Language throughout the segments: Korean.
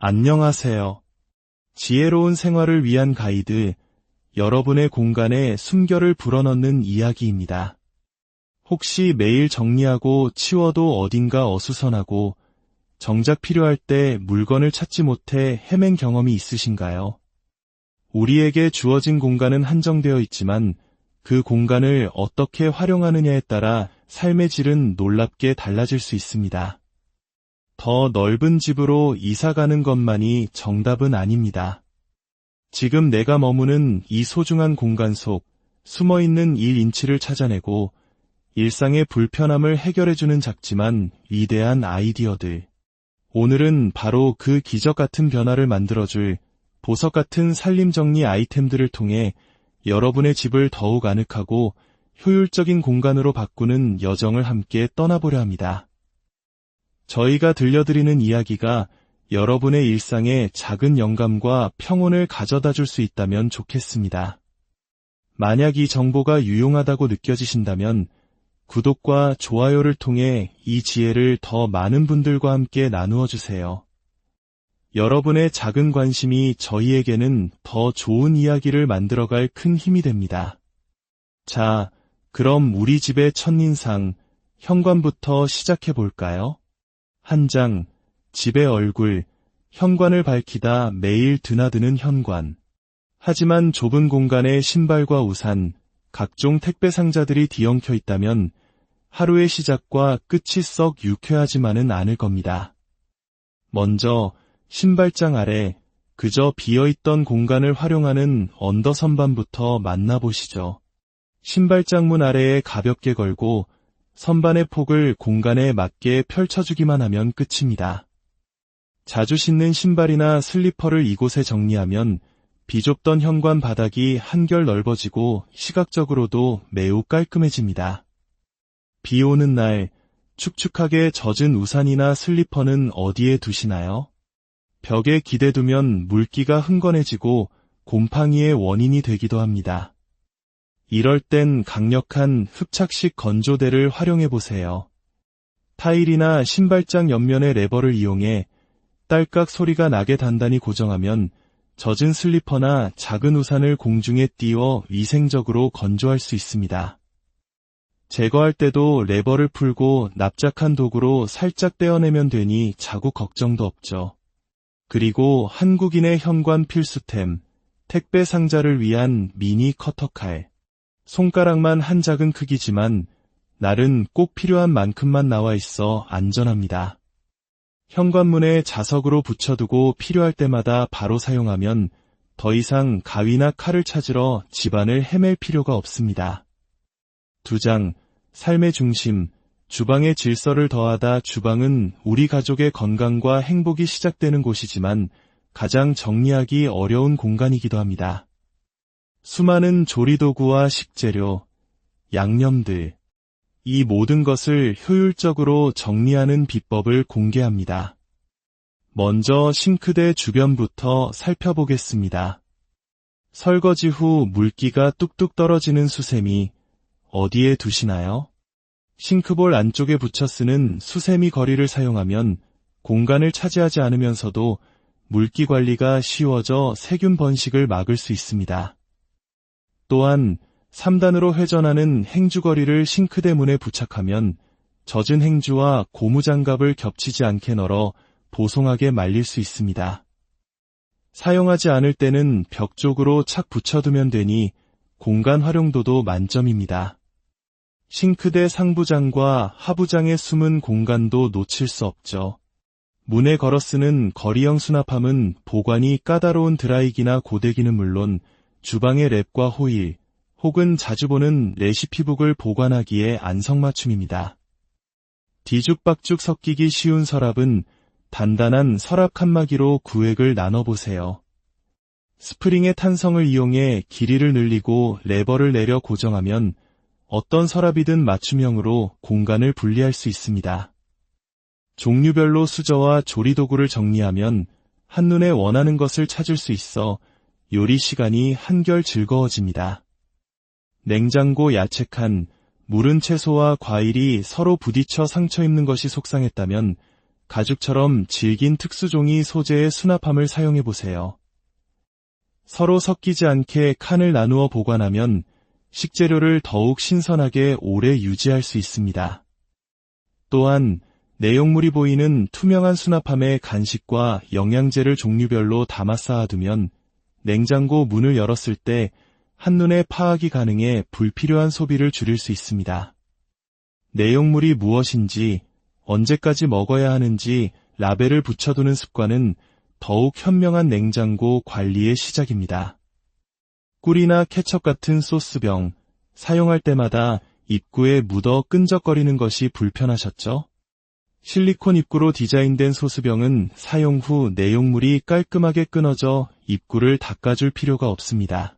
안녕하세요. 지혜로운 생활을 위한 가이드, 여러분의 공간에 숨결을 불어넣는 이야기입니다. 혹시 매일 정리하고 치워도 어딘가 어수선하고 정작 필요할 때 물건을 찾지 못해 헤맨 경험이 있으신가요? 우리에게 주어진 공간은 한정되어 있지만 그 공간을 어떻게 활용하느냐에 따라 삶의 질은 놀랍게 달라질 수 있습니다. 더 넓은 집으로 이사 가는 것만이 정답은 아닙니다. 지금 내가 머무는 이 소중한 공간 속 숨어있는 1인치를 찾아내고 일상의 불편함을 해결해주는 작지만 위대한 아이디어들. 오늘은 바로 그 기적 같은 변화를 만들어줄 보석 같은 살림 정리 아이템들을 통해 여러분의 집을 더욱 아늑하고 효율적인 공간으로 바꾸는 여정을 함께 떠나보려 합니다. 저희가 들려드리는 이야기가 여러분의 일상에 작은 영감과 평온을 가져다 줄 수 있다면 좋겠습니다. 만약 이 정보가 유용하다고 느껴지신다면 구독과 좋아요를 통해 이 지혜를 더 많은 분들과 함께 나누어 주세요. 여러분의 작은 관심이 저희에게는 더 좋은 이야기를 만들어갈 큰 힘이 됩니다. 자, 그럼 우리 집의 첫인상, 현관부터 시작해 볼까요? 한 장, 집의 얼굴, 현관을 밝히다 매일 드나드는 현관. 하지만 좁은 공간에 신발과 우산, 각종 택배 상자들이 뒤엉켜 있다면 하루의 시작과 끝이 썩 유쾌하지만은 않을 겁니다. 먼저 신발장 아래 그저 비어있던 공간을 활용하는 언더 선반부터 만나보시죠. 신발장 문 아래에 가볍게 걸고 선반의 폭을 공간에 맞게 펼쳐주기만 하면 끝입니다. 자주 신는 신발이나 슬리퍼를 이곳에 정리하면 비좁던 현관 바닥이 한결 넓어지고 시각적으로도 매우 깔끔해집니다. 비 오는 날 축축하게 젖은 우산이나 슬리퍼는 어디에 두시나요? 벽에 기대두면 물기가 흥건해지고 곰팡이의 원인이 되기도 합니다. 이럴 땐 강력한 흡착식 건조대를 활용해보세요. 타일이나 신발장 옆면의 레버를 이용해 딸깍 소리가 나게 단단히 고정하면 젖은 슬리퍼나 작은 우산을 공중에 띄워 위생적으로 건조할 수 있습니다. 제거할 때도 레버를 풀고 납작한 도구로 살짝 떼어내면 되니 자국 걱정도 없죠. 그리고 한국인의 현관 필수템, 택배 상자를 위한 미니 커터칼. 손가락만 한 작은 크기지만 날은 꼭 필요한 만큼만 나와 있어 안전합니다. 현관문에 자석으로 붙여두고 필요할 때마다 바로 사용하면 더 이상 가위나 칼을 찾으러 집안을 헤맬 필요가 없습니다. 2장, 삶의 중심, 주방의 질서를 더하다. 주방은 우리 가족의 건강과 행복이 시작되는 곳이지만 가장 정리하기 어려운 공간이기도 합니다. 수많은 조리도구와 식재료, 양념들, 이 모든 것을 효율적으로 정리하는 비법을 공개합니다. 먼저 싱크대 주변부터 살펴보겠습니다. 설거지 후 물기가 뚝뚝 떨어지는 수세미, 어디에 두시나요? 싱크볼 안쪽에 붙여 쓰는 수세미 거리를 사용하면 공간을 차지하지 않으면서도 물기 관리가 쉬워져 세균 번식을 막을 수 있습니다. 또한 3단으로 회전하는 행주거리를 싱크대 문에 부착하면 젖은 행주와 고무장갑을 겹치지 않게 널어 보송하게 말릴 수 있습니다. 사용하지 않을 때는 벽 쪽으로 착 붙여두면 되니 공간 활용도도 만점입니다. 싱크대 상부장과 하부장의 숨은 공간도 놓칠 수 없죠. 문에 걸어 쓰는 거리형 수납함은 보관이 까다로운 드라이기나 고데기는 물론 주방의 랩과 호일, 혹은 자주 보는 레시피북을 보관하기에 안성맞춤입니다. 뒤죽박죽 섞이기 쉬운 서랍은 단단한 서랍 칸막이로 구획을 나눠보세요. 스프링의 탄성을 이용해 길이를 늘리고 레버를 내려 고정하면 어떤 서랍이든 맞춤형으로 공간을 분리할 수 있습니다. 종류별로 수저와 조리도구를 정리하면 한눈에 원하는 것을 찾을 수 있어 요리 시간이 한결 즐거워집니다. 냉장고 야채칸, 무른 채소와 과일이 서로 부딪혀 상처 입는 것이 속상했다면 가죽처럼 질긴 특수종이 소재의 수납함을 사용해 보세요. 서로 섞이지 않게 칸을 나누어 보관하면 식재료를 더욱 신선하게 오래 유지할 수 있습니다. 또한 내용물이 보이는 투명한 수납함에 간식과 영양제를 종류별로 담아 쌓아두면 냉장고 문을 열었을 때 한눈에 파악이 가능해 불필요한 소비를 줄일 수 있습니다. 내용물이 무엇인지, 언제까지 먹어야 하는지 라벨을 붙여두는 습관은 더욱 현명한 냉장고 관리의 시작입니다. 꿀이나 케첩 같은 소스병, 사용할 때마다 입구에 묻어 끈적거리는 것이 불편하셨죠? 실리콘 입구로 디자인된 소스병은 사용 후 내용물이 깔끔하게 끊어져 입구를 닦아줄 필요가 없습니다.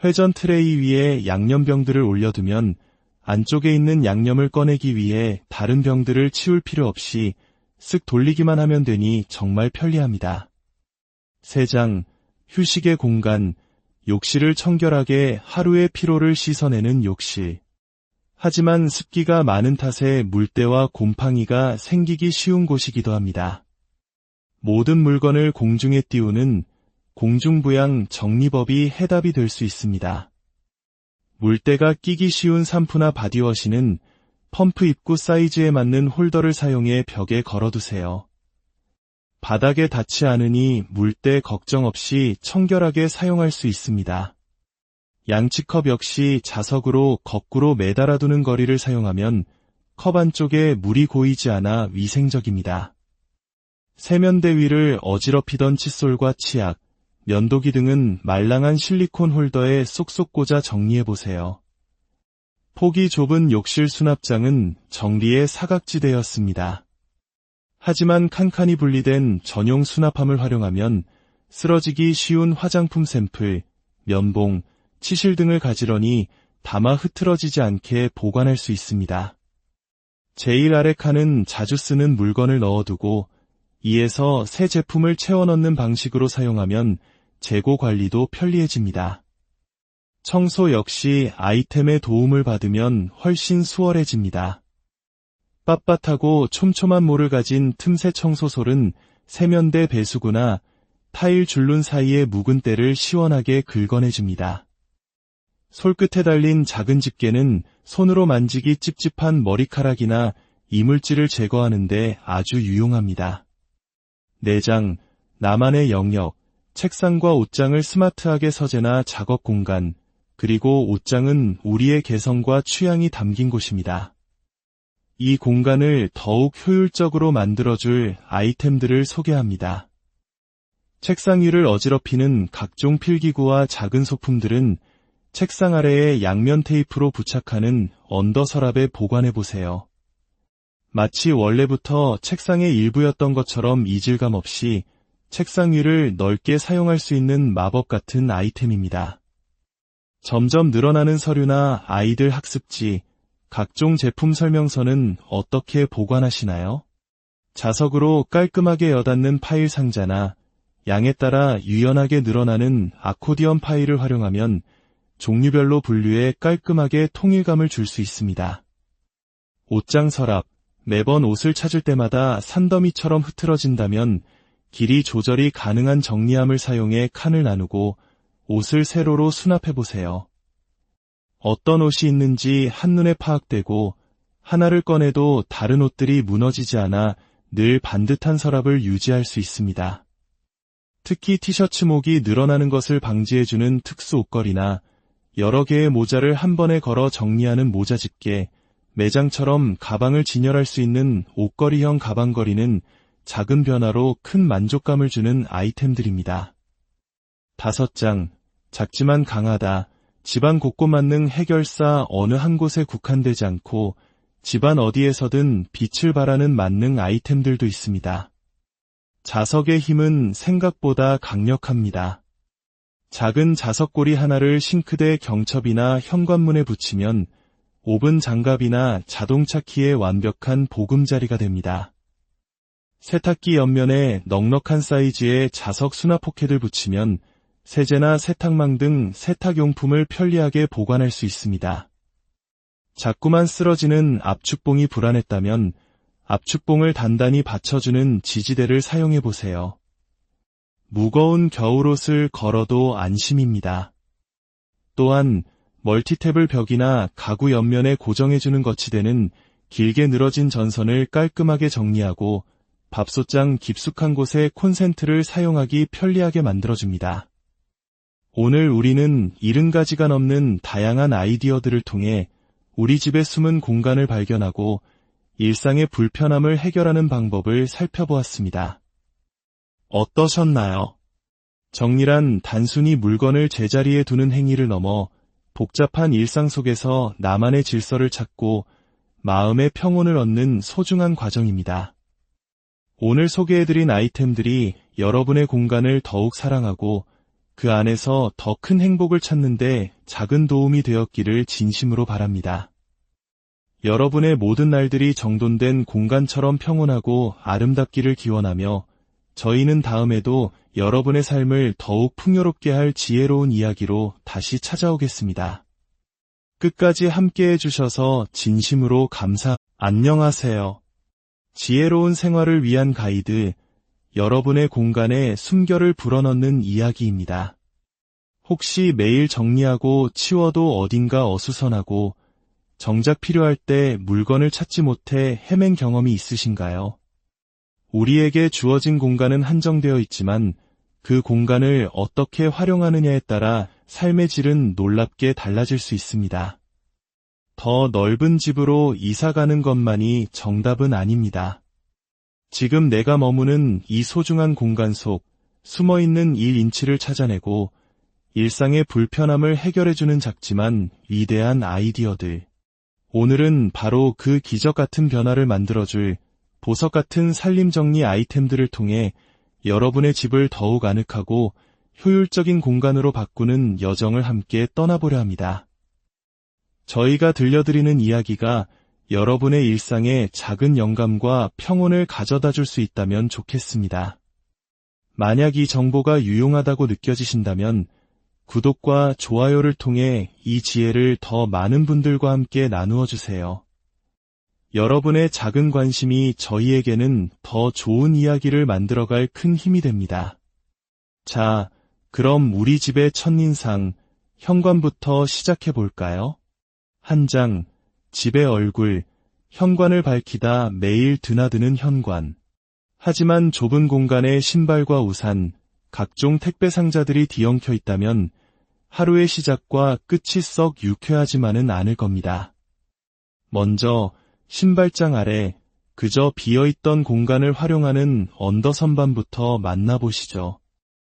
회전 트레이 위에 양념병들을 올려두면 안쪽에 있는 양념을 꺼내기 위해 다른 병들을 치울 필요 없이 쓱 돌리기만 하면 되니 정말 편리합니다. 세장, 휴식의 공간, 욕실을 청결하게 하루의 피로를 씻어내는 욕실. 하지만 습기가 많은 탓에 물때와 곰팡이가 생기기 쉬운 곳이기도 합니다. 모든 물건을 공중에 띄우는 공중부양 정리법이 해답이 될 수 있습니다. 물때가 끼기 쉬운 샴푸나 바디워시는 펌프 입구 사이즈에 맞는 홀더를 사용해 벽에 걸어두세요. 바닥에 닿지 않으니 물때 걱정 없이 청결하게 사용할 수 있습니다. 양치컵 역시 자석으로 거꾸로 매달아두는 거리를 사용하면 컵 안쪽에 물이 고이지 않아 위생적입니다. 세면대 위를 어지럽히던 칫솔과 치약, 면도기 등은 말랑한 실리콘 홀더에 쏙쏙 꽂아 정리해보세요. 폭이 좁은 욕실 수납장은 정리의 사각지대였습니다. 하지만 칸칸이 분리된 전용 수납함을 활용하면 쓰러지기 쉬운 화장품 샘플, 면봉, 치실 등을 가지런히 담아 흐트러지지 않게 보관할 수 있습니다. 제일 아래 칸은 자주 쓰는 물건을 넣어두고 2에서 새 제품을 채워 넣는 방식으로 사용하면 재고 관리도 편리해집니다. 청소 역시 아이템의 도움을 받으면 훨씬 수월해집니다. 빳빳하고 촘촘한 모를 가진 틈새 청소솔은 세면대 배수구나 타일 줄눈 사이의 묵은 때를 시원하게 긁어내줍니다. 솔끝에 달린 작은 집게는 손으로 만지기 찝찝한 머리카락이나 이물질을 제거하는 데 아주 유용합니다. 내장, 나만의 영역, 책상과 옷장을 스마트하게 서재나 작업 공간, 그리고 옷장은 우리의 개성과 취향이 담긴 곳입니다. 이 공간을 더욱 효율적으로 만들어줄 아이템들을 소개합니다. 책상 위를 어지럽히는 각종 필기구와 작은 소품들은 책상 아래에 양면 테이프로 부착하는 언더 서랍에 보관해보세요. 마치 원래부터 책상의 일부였던 것처럼 이질감 없이 책상 위를 넓게 사용할 수 있는 마법 같은 아이템입니다. 점점 늘어나는 서류나 아이들 학습지, 각종 제품 설명서는 어떻게 보관하시나요? 자석으로 깔끔하게 여닫는 파일 상자나 양에 따라 유연하게 늘어나는 아코디언 파일을 활용하면 종류별로 분류해 깔끔하게 통일감을 줄 수 있습니다. 옷장 서랍, 매번 옷을 찾을 때마다 산더미처럼 흐트러진다면 길이 조절이 가능한 정리함을 사용해 칸을 나누고 옷을 세로로 수납해보세요. 어떤 옷이 있는지 한눈에 파악되고 하나를 꺼내도 다른 옷들이 무너지지 않아 늘 반듯한 서랍을 유지할 수 있습니다. 특히 티셔츠 목이 늘어나는 것을 방지해주는 특수 옷걸이나 여러 개의 모자를 한 번에 걸어 정리하는 모자 집게, 매장처럼 가방을 진열할 수 있는 옷걸이형 가방걸이는 작은 변화로 큰 만족감을 주는 아이템들입니다. 5장, 작지만 강하다. 집안 곳곳 만능 해결사 어느 한 곳에 국한되지 않고 집안 어디에서든 빛을 발하는 만능 아이템들도 있습니다. 자석의 힘은 생각보다 강력합니다. 작은 자석고리 하나를 싱크대 경첩이나 현관문에 붙이면 오븐 장갑이나 자동차 키의 완벽한 보금자리가 됩니다. 세탁기 옆면에 넉넉한 사이즈의 자석 수납 포켓을 붙이면 세제나 세탁망 등 세탁용품을 편리하게 보관할 수 있습니다. 자꾸만 쓰러지는 압축봉이 불안했다면 압축봉을 단단히 받쳐주는 지지대를 사용해 보세요. 무거운 겨울옷을 걸어도 안심입니다. 또한 멀티탭을 벽이나 가구 옆면에 고정해주는 거치대는 길게 늘어진 전선을 깔끔하게 정리하고 밥솥장 깊숙한 곳에 콘센트를 사용하기 편리하게 만들어줍니다. 오늘 우리는 70가지가 넘는 다양한 아이디어들을 통해 우리 집의 숨은 공간을 발견하고 일상의 불편함을 해결하는 방법을 살펴보았습니다. 어떠셨나요? 정리란 단순히 물건을 제자리에 두는 행위를 넘어 복잡한 일상 속에서 나만의 질서를 찾고 마음의 평온을 얻는 소중한 과정입니다. 오늘 소개해드린 아이템들이 여러분의 공간을 더욱 사랑하고 그 안에서 더 큰 행복을 찾는 데 작은 도움이 되었기를 진심으로 바랍니다. 여러분의 모든 날들이 정돈된 공간처럼 평온하고 아름답기를 기원하며 저희는 다음에도 여러분의 삶을 더욱 풍요롭게 할 지혜로운 이야기로 다시 찾아오겠습니다. 끝까지 함께해 주셔서 진심으로 안녕하세요. 지혜로운 생활을 위한 가이드, 여러분의 공간에 숨결을 불어넣는 이야기입니다. 혹시 매일 정리하고 치워도 어딘가 어수선하고 정작 필요할 때 물건을 찾지 못해 헤맨 경험이 있으신가요? 우리에게 주어진 공간은 한정되어 있지만 그 공간을 어떻게 활용하느냐에 따라 삶의 질은 놀랍게 달라질 수 있습니다. 더 넓은 집으로 이사가는 것만이 정답은 아닙니다. 지금 내가 머무는 이 소중한 공간 속 숨어있는 1인치를 찾아내고 일상의 불편함을 해결해주는 작지만 위대한 아이디어들. 오늘은 바로 그 기적 같은 변화를 만들어줄 보석 같은 살림정리 아이템들을 통해 여러분의 집을 더욱 아늑하고 효율적인 공간으로 바꾸는 여정을 함께 떠나보려 합니다. 저희가 들려드리는 이야기가 여러분의 일상에 작은 영감과 평온을 가져다 줄 수 있다면 좋겠습니다. 만약 이 정보가 유용하다고 느껴지신다면 구독과 좋아요를 통해 이 지혜를 더 많은 분들과 함께 나누어 주세요. 여러분의 작은 관심이 저희에게는 더 좋은 이야기를 만들어갈 큰 힘이 됩니다. 자, 그럼 우리 집의 첫인상, 현관부터 시작해 볼까요? 한 장, 집의 얼굴, 현관을 밝히다 매일 드나드는 현관. 하지만 좁은 공간에 신발과 우산, 각종 택배 상자들이 뒤엉켜 있다면 하루의 시작과 끝이 썩 유쾌하지만은 않을 겁니다. 먼저 신발장 아래 그저 비어있던 공간을 활용하는 언더 선반부터 만나보시죠.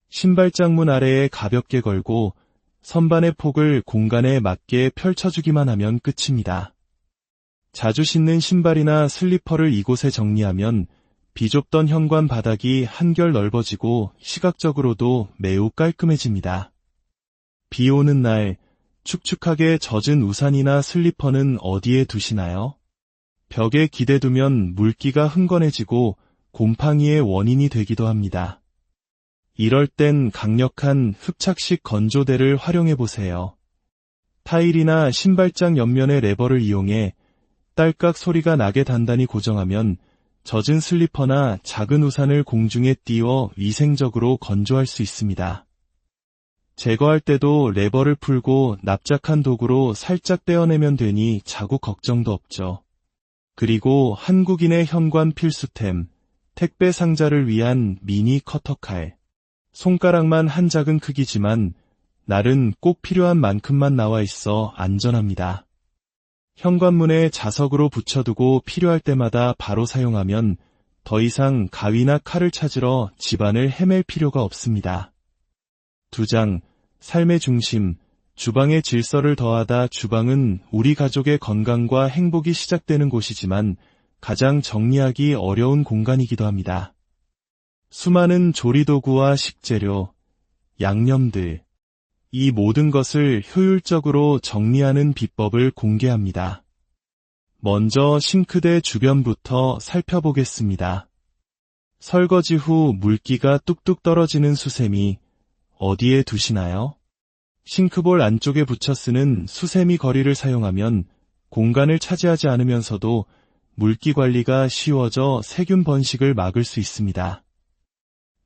신발장 문 아래에 가볍게 걸고 선반의 폭을 공간에 맞게 펼쳐주기만 하면 끝입니다. 자주 신는 신발이나 슬리퍼를 이곳에 정리하면 비좁던 현관 바닥이 한결 넓어지고 시각적으로도 매우 깔끔해집니다. 비 오는 날 축축하게 젖은 우산이나 슬리퍼는 어디에 두시나요? 벽에 기대두면 물기가 흥건해지고 곰팡이의 원인이 되기도 합니다. 이럴 땐 강력한 흡착식 건조대를 활용해보세요. 타일이나 신발장 옆면의 레버를 이용해 딸깍 소리가 나게 단단히 고정하면 젖은 슬리퍼나 작은 우산을 공중에 띄워 위생적으로 건조할 수 있습니다. 제거할 때도 레버를 풀고 납작한 도구로 살짝 떼어내면 되니 자국 걱정도 없죠. 그리고 한국인의 현관 필수템, 택배 상자를 위한 미니 커터칼. 손가락만 한 작은 크기지만 날은 꼭 필요한 만큼만 나와 있어 안전합니다. 현관문에 자석으로 붙여두고 필요할 때마다 바로 사용하면 더 이상 가위나 칼을 찾으러 집안을 헤맬 필요가 없습니다. 2장, 삶의 중심, 주방의 질서를 더하다. 주방은 우리 가족의 건강과 행복이 시작되는 곳이지만 가장 정리하기 어려운 공간이기도 합니다. 수많은 조리도구와 식재료, 양념들, 이 모든 것을 효율적으로 정리하는 비법을 공개합니다. 먼저 싱크대 주변부터 살펴보겠습니다. 설거지 후 물기가 뚝뚝 떨어지는 수세미, 어디에 두시나요? 싱크볼 안쪽에 붙여 쓰는 수세미 거리를 사용하면 공간을 차지하지 않으면서도 물기 관리가 쉬워져 세균 번식을 막을 수 있습니다.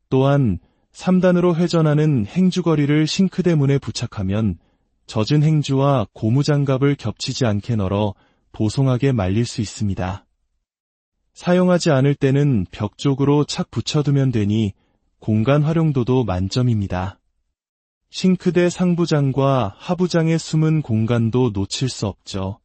또한 3단으로 회전하는 행주거리를 싱크대 문에 부착하면 젖은 행주와 고무장갑을 겹치지 않게 널어 보송하게 말릴 수 있습니다. 사용하지 않을 때는 벽 쪽으로 착 붙여두면 되니 공간 활용도도 만점입니다. 싱크대 상부장과 하부장의 숨은 공간도 놓칠 수 없죠.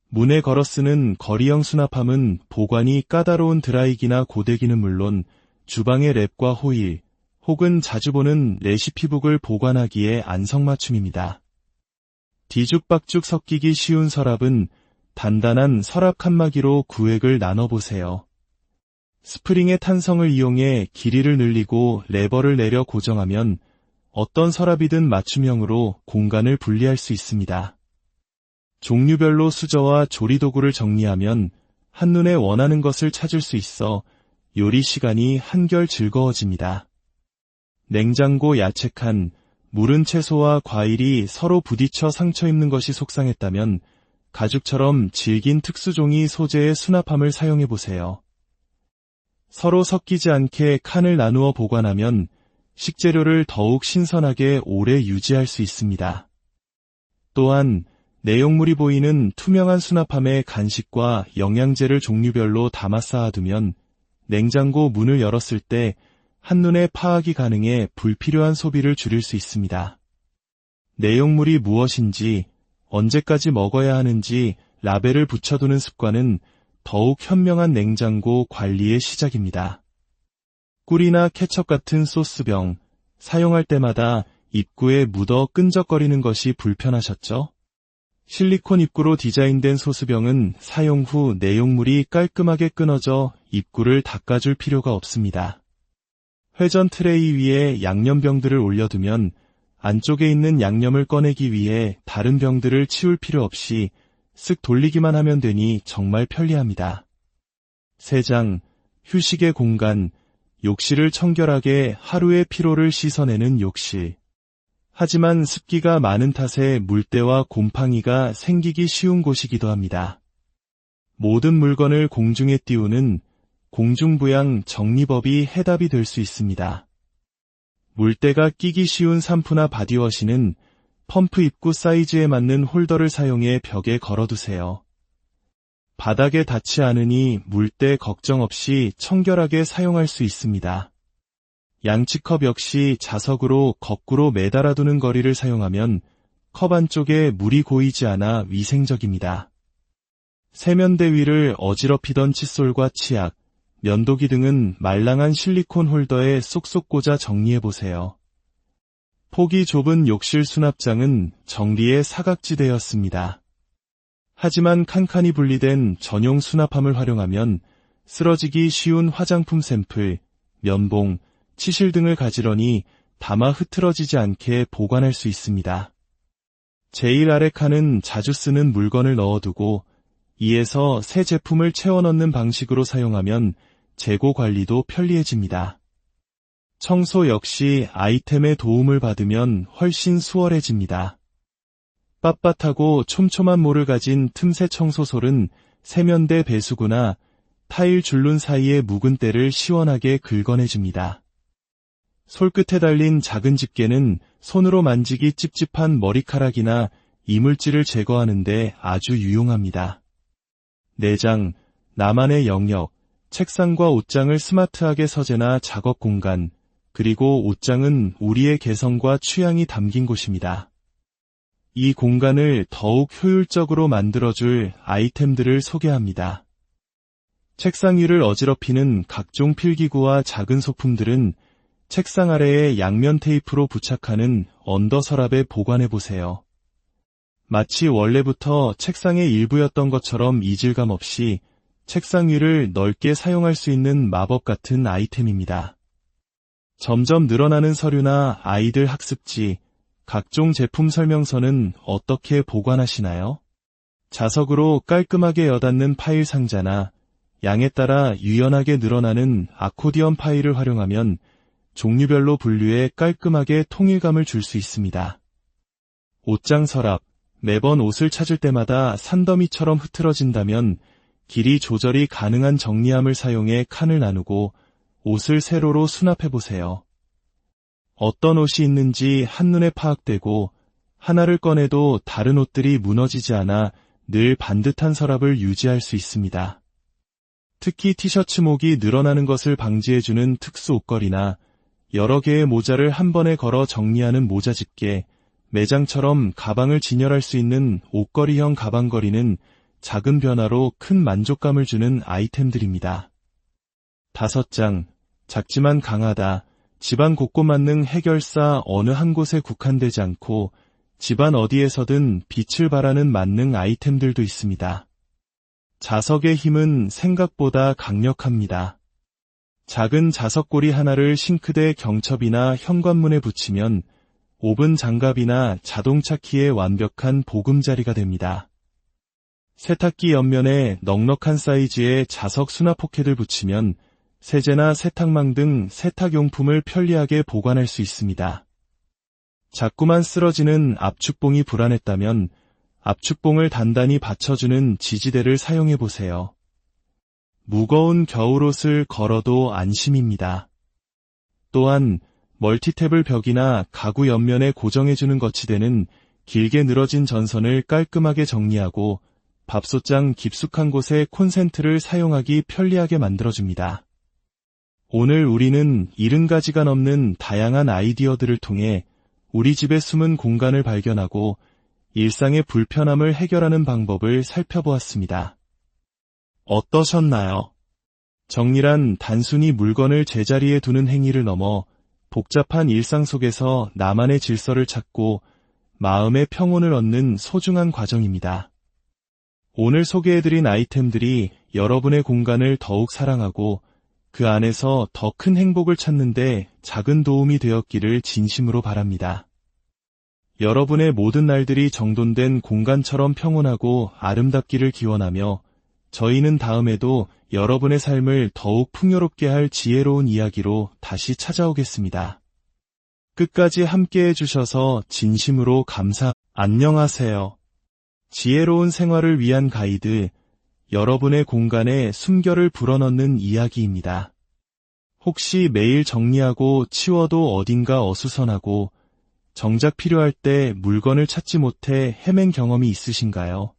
문에 걸어 쓰는 거리형 수납함은 보관이 까다로운 드라이기나 고데기는 물론 주방의 랩과 호일, 혹은 자주 보는 레시피북을 보관하기에 안성맞춤입니다. 뒤죽박죽 섞이기 쉬운 서랍은 단단한 서랍 칸막이로 구획을 나눠보세요. 스프링의 탄성을 이용해 길이를 늘리고 레버를 내려 고정하면 어떤 서랍이든 맞춤형으로 공간을 분리할 수 있습니다. 종류별로 수저와 조리도구를 정리하면 한눈에 원하는 것을 찾을 수 있어 요리 시간이 한결 즐거워집니다. 냉장고 야채칸, 무른 채소와 과일이 서로 부딪혀 상처 입는 것이 속상했다면 가죽처럼 질긴 특수종이 소재의 수납함을 사용해보세요. 서로 섞이지 않게 칸을 나누어 보관하면 식재료를 더욱 신선하게 오래 유지할 수 있습니다. 또한 내용물이 보이는 투명한 수납함에 간식과 영양제를 종류별로 담아 쌓아두면 냉장고 문을 열었을 때 한눈에 파악이 가능해 불필요한 소비를 줄일 수 있습니다. 내용물이 무엇인지, 언제까지 먹어야 하는지 라벨을 붙여두는 습관은 더욱 현명한 냉장고 관리의 시작입니다. 꿀이나 케첩 같은 소스병, 사용할 때마다 입구에 묻어 끈적거리는 것이 불편하셨죠? 실리콘 입구로 디자인된 소스병은 사용 후 내용물이 깔끔하게 끊어져 입구를 닦아줄 필요가 없습니다. 회전 트레이 위에 양념병들을 올려두면 안쪽에 있는 양념을 꺼내기 위해 다른 병들을 치울 필요 없이 쓱 돌리기만 하면 되니 정말 편리합니다. 세장, 휴식의 공간, 욕실을 청결하게 하루의 피로를 씻어내는 욕실. 하지만 습기가 많은 탓에 물때와 곰팡이가 생기기 쉬운 곳이기도 합니다. 모든 물건을 공중에 띄우는 공중부양 정리법이 해답이 될 수 있습니다. 물때가 끼기 쉬운 샴푸나 바디워시는 펌프 입구 사이즈에 맞는 홀더를 사용해 벽에 걸어두세요. 바닥에 닿지 않으니 물때 걱정 없이 청결하게 사용할 수 있습니다. 양치컵 역시 자석으로 거꾸로 매달아두는 거리를 사용하면 컵 안쪽에 물이 고이지 않아 위생적입니다. 세면대 위를 어지럽히던 칫솔과 치약, 면도기 등은 말랑한 실리콘 홀더에 쏙쏙 꽂아 정리해보세요. 폭이 좁은 욕실 수납장은 정리의 사각지대였습니다. 하지만 칸칸이 분리된 전용 수납함을 활용하면 쓰러지기 쉬운 화장품 샘플, 면봉, 치실 등을 가지런히 담아 흐트러지지 않게 보관할 수 있습니다. 제일 아래 칸은 자주 쓰는 물건을 넣어두고 2에서 새 제품을 채워 넣는 방식으로 사용하면 재고 관리도 편리해집니다. 청소 역시 아이템의 도움을 받으면 훨씬 수월해집니다. 빳빳하고 촘촘한 모를 가진 틈새 청소솔은 세면대 배수구나 타일 줄눈 사이의 묵은 때를 시원하게 긁어내줍니다. 솔끝에 달린 작은 집게는 손으로 만지기 찝찝한 머리카락이나 이물질을 제거하는 데 아주 유용합니다. 내장, 나만의 영역, 책상과 옷장을 스마트하게 서재나 작업 공간, 그리고 옷장은 우리의 개성과 취향이 담긴 곳입니다. 이 공간을 더욱 효율적으로 만들어줄 아이템들을 소개합니다. 책상 위를 어지럽히는 각종 필기구와 작은 소품들은 책상 아래에 양면 테이프로 부착하는 언더 서랍에 보관해보세요. 마치 원래부터 책상의 일부였던 것처럼 이질감 없이 책상 위를 넓게 사용할 수 있는 마법 같은 아이템입니다. 점점 늘어나는 서류나 아이들 학습지, 각종 제품 설명서는 어떻게 보관하시나요? 자석으로 깔끔하게 여닫는 파일 상자나 양에 따라 유연하게 늘어나는 아코디언 파일을 활용하면 종류별로 분류해 깔끔하게 통일감을 줄 수 있습니다. 옷장 서랍, 매번 옷을 찾을 때마다 산더미처럼 흐트러진다면 길이 조절이 가능한 정리함을 사용해 칸을 나누고 옷을 세로로 수납해보세요. 어떤 옷이 있는지 한눈에 파악되고 하나를 꺼내도 다른 옷들이 무너지지 않아 늘 반듯한 서랍을 유지할 수 있습니다. 특히 티셔츠 목이 늘어나는 것을 방지해주는 특수 옷걸이나 여러 개의 모자를 한 번에 걸어 정리하는 모자 집게, 매장처럼 가방을 진열할 수 있는 옷걸이형 가방걸이는 작은 변화로 큰 만족감을 주는 아이템들입니다. 5장, 작지만 강하다. 집안 곳곳 만능 해결사. 어느 한 곳에 국한되지 않고 집안 어디에서든 빛을 발하는 만능 아이템들도 있습니다. 자석의 힘은 생각보다 강력합니다. 작은 자석고리 하나를 싱크대 경첩이나 현관문에 붙이면 오븐 장갑이나 자동차 키의 완벽한 보금자리가 됩니다. 세탁기 옆면에 넉넉한 사이즈의 자석 수납 포켓을 붙이면 세제나 세탁망 등 세탁용품을 편리하게 보관할 수 있습니다. 자꾸만 쓰러지는 압축봉이 불안했다면 압축봉을 단단히 받쳐주는 지지대를 사용해보세요. 무거운 겨울옷을 걸어도 안심입니다. 또한 멀티탭을 벽이나 가구 옆면에 고정해주는 거치대는 길게 늘어진 전선을 깔끔하게 정리하고 밥솥장 깊숙한 곳에 콘센트를 사용하기 편리하게 만들어줍니다. 오늘 우리는 70가지가 넘는 다양한 아이디어들을 통해 우리 집의 숨은 공간을 발견하고 일상의 불편함을 해결하는 방법을 살펴보았습니다. 어떠셨나요? 정리란 단순히 물건을 제자리에 두는 행위를 넘어 복잡한 일상 속에서 나만의 질서를 찾고 마음의 평온을 얻는 소중한 과정입니다. 오늘 소개해드린 아이템들이 여러분의 공간을 더욱 사랑하고 그 안에서 더 큰 행복을 찾는 데 작은 도움이 되었기를 진심으로 바랍니다. 여러분의 모든 날들이 정돈된 공간처럼 평온하고 아름답기를 기원하며 저희는 다음에도 여러분의 삶을 더욱 풍요롭게 할 지혜로운 이야기로 다시 찾아오겠습니다. 끝까지 함께해 주셔서 진심으로 안녕하세요. 지혜로운 생활을 위한 가이드, 여러분의 공간에 숨결을 불어넣는 이야기입니다. 혹시 매일 정리하고 치워도 어딘가 어수선하고 정작 필요할 때 물건을 찾지 못해 헤맨 경험이 있으신가요?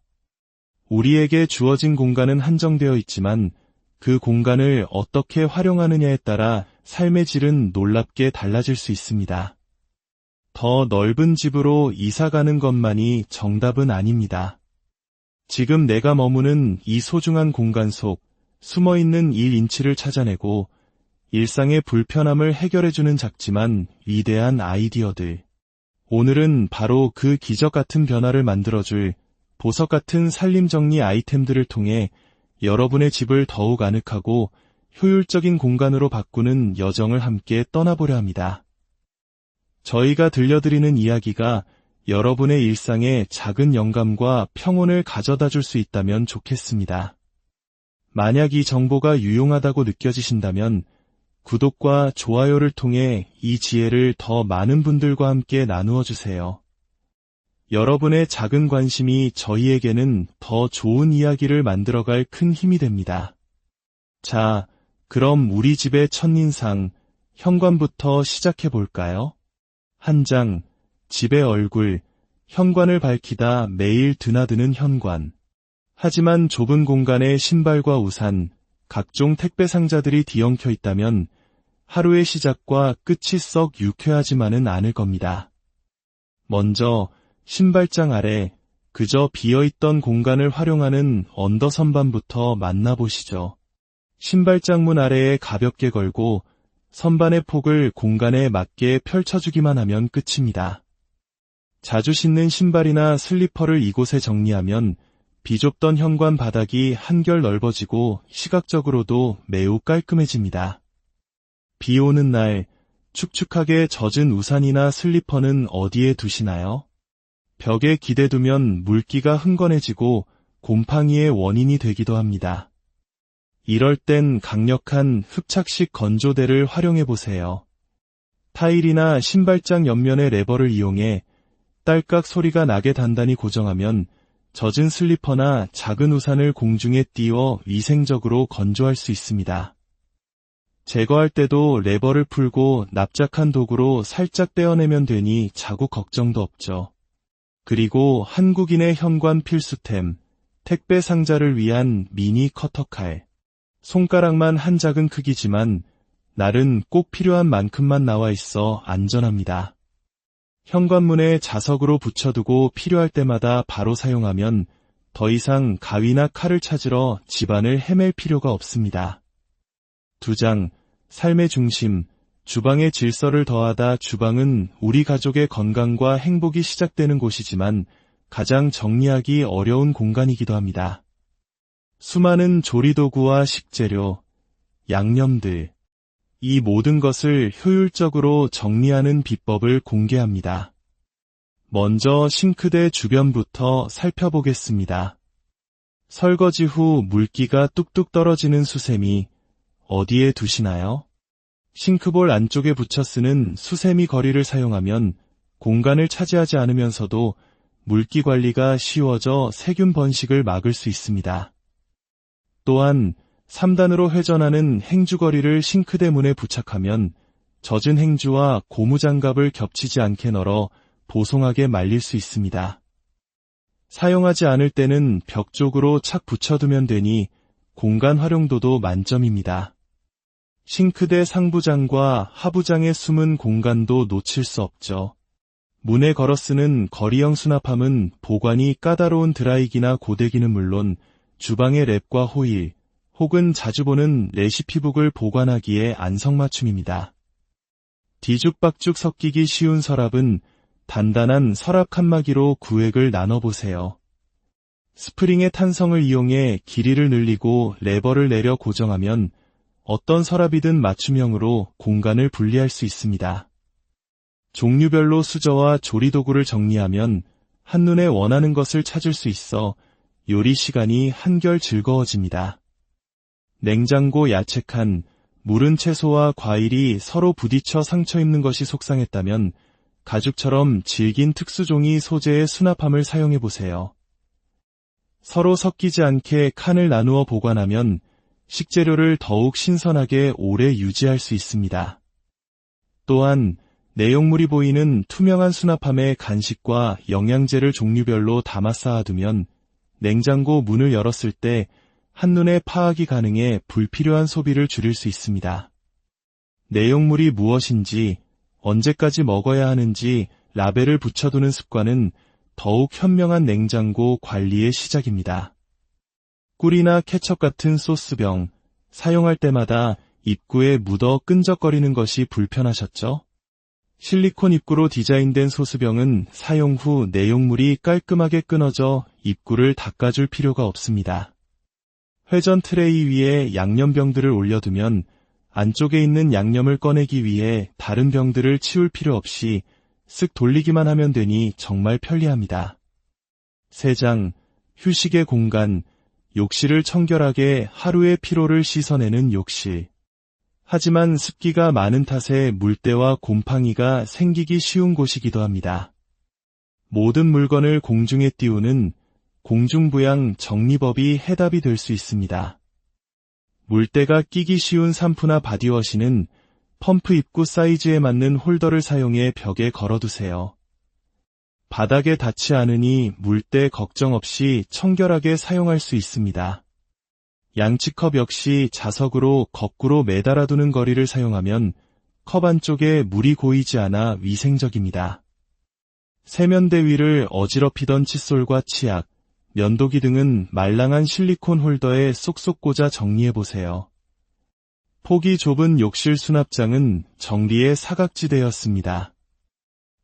우리에게 주어진 공간은 한정되어 있지만 그 공간을 어떻게 활용하느냐에 따라 삶의 질은 놀랍게 달라질 수 있습니다. 더 넓은 집으로 이사가는 것만이 정답은 아닙니다. 지금 내가 머무는 이 소중한 공간 속 숨어있는 1인치를 찾아내고 일상의 불편함을 해결해주는 작지만 위대한 아이디어들. 오늘은 바로 그 기적 같은 변화를 만들어줄 보석 같은 살림정리 아이템들을 통해 여러분의 집을 더욱 아늑하고 효율적인 공간으로 바꾸는 여정을 함께 떠나보려 합니다. 저희가 들려드리는 이야기가 여러분의 일상에 작은 영감과 평온을 가져다 줄 수 있다면 좋겠습니다. 만약 이 정보가 유용하다고 느껴지신다면 구독과 좋아요를 통해 이 지혜를 더 많은 분들과 함께 나누어 주세요. 여러분의 작은 관심이 저희에게는 더 좋은 이야기를 만들어갈 큰 힘이 됩니다. 자, 그럼 우리 집의 첫인상, 현관부터 시작해 볼까요? 한 장, 집의 얼굴, 현관을 밝히다 매일 드나드는 현관. 하지만 좁은 공간에 신발과 우산, 각종 택배 상자들이 뒤엉켜 있다면 하루의 시작과 끝이 썩 유쾌하지만은 않을 겁니다. 먼저 신발장 아래 그저 비어있던 공간을 활용하는 언더 선반부터 만나보시죠. 신발장 문 아래에 가볍게 걸고 선반의 폭을 공간에 맞게 펼쳐주기만 하면 끝입니다. 자주 신는 신발이나 슬리퍼를 이곳에 정리하면 비좁던 현관 바닥이 한결 넓어지고 시각적으로도 매우 깔끔해집니다. 비 오는 날 축축하게 젖은 우산이나 슬리퍼는 어디에 두시나요? 벽에 기대두면 물기가 흥건해지고 곰팡이의 원인이 되기도 합니다. 이럴 땐 강력한 흡착식 건조대를 활용해보세요. 타일이나 신발장 옆면의 레버를 이용해 딸깍 소리가 나게 단단히 고정하면 젖은 슬리퍼나 작은 우산을 공중에 띄워 위생적으로 건조할 수 있습니다. 제거할 때도 레버를 풀고 납작한 도구로 살짝 떼어내면 되니 자국 걱정도 없죠. 그리고 한국인의 현관 필수템, 택배 상자를 위한 미니 커터칼. 손가락만 한 작은 크기지만 날은 꼭 필요한 만큼만 나와 있어 안전합니다. 현관문에 자석으로 붙여두고 필요할 때마다 바로 사용하면 더 이상 가위나 칼을 찾으러 집안을 헤맬 필요가 없습니다. 2장, 삶의 중심, 주방의 질서를 더하다. 주방은 우리 가족의 건강과 행복이 시작되는 곳이지만 가장 정리하기 어려운 공간이기도 합니다. 수많은 조리도구와 식재료, 양념들, 이 모든 것을 효율적으로 정리하는 비법을 공개합니다. 먼저 싱크대 주변부터 살펴보겠습니다. 설거지 후 물기가 뚝뚝 떨어지는 수세미, 어디에 두시나요? 싱크볼 안쪽에 붙여 쓰는 수세미 거리를 사용하면 공간을 차지하지 않으면서도 물기 관리가 쉬워져 세균 번식을 막을 수 있습니다. 또한 3단으로 회전하는 행주거리를 싱크대 문에 부착하면 젖은 행주와 고무장갑을 겹치지 않게 널어 보송하게 말릴 수 있습니다. 사용하지 않을 때는 벽 쪽으로 착 붙여두면 되니 공간 활용도도 만점입니다. 싱크대 상부장과 하부장의 숨은 공간도 놓칠 수 없죠. 문에 걸어 쓰는 거리형 수납함은 보관이 까다로운 드라이기나 고데기는 물론 주방의 랩과 호일, 혹은 자주 보는 레시피북을 보관하기에 안성맞춤입니다. 뒤죽박죽 섞이기 쉬운 서랍은 단단한 서랍 칸막이로 구획을 나눠보세요. 스프링의 탄성을 이용해 길이를 늘리고 레버를 내려 고정하면 어떤 서랍이든 맞춤형으로 공간을 분리할 수 있습니다. 종류별로 수저와 조리도구를 정리하면 한눈에 원하는 것을 찾을 수 있어 요리 시간이 한결 즐거워집니다. 냉장고 야채칸, 무른 채소와 과일이 서로 부딪혀 상처 입는 것이 속상했다면 가죽처럼 질긴 특수종이 소재의 수납함을 사용해보세요. 서로 섞이지 않게 칸을 나누어 보관하면 식재료를 더욱 신선하게 오래 유지할 수 있습니다. 또한 내용물이 보이는 투명한 수납함에 간식과 영양제를 종류별로 담아 쌓아두면 냉장고 문을 열었을 때 한눈에 파악이 가능해 불필요한 소비를 줄일 수 있습니다. 내용물이 무엇인지, 언제까지 먹어야 하는지 라벨을 붙여두는 습관은 더욱 현명한 냉장고 관리의 시작입니다. 꿀이나 케첩 같은 소스병, 사용할 때마다 입구에 묻어 끈적거리는 것이 불편하셨죠? 실리콘 입구로 디자인된 소스병은 사용 후 내용물이 깔끔하게 끊어져 입구를 닦아줄 필요가 없습니다. 회전 트레이 위에 양념병들을 올려두면 안쪽에 있는 양념을 꺼내기 위해 다른 병들을 치울 필요 없이 쓱 돌리기만 하면 되니 정말 편리합니다. 3장, 휴식의 공간, 욕실을 청결하게 하루의 피로를 씻어내는 욕실. 하지만 습기가 많은 탓에 물때와 곰팡이가 생기기 쉬운 곳이기도 합니다. 모든 물건을 공중에 띄우는 공중부양 정리법이 해답이 될 수 있습니다. 물때가 끼기 쉬운 샴푸나 바디워시는 펌프 입구 사이즈에 맞는 홀더를 사용해 벽에 걸어두세요. 바닥에 닿지 않으니 물때 걱정 없이 청결하게 사용할 수 있습니다. 양치컵 역시 자석으로 거꾸로 매달아두는 거리를 사용하면 컵 안쪽에 물이 고이지 않아 위생적입니다. 세면대 위를 어지럽히던 칫솔과 치약, 면도기 등은 말랑한 실리콘 홀더에 쏙쏙 꽂아 정리해보세요. 폭이 좁은 욕실 수납장은 정리의 사각지대였습니다.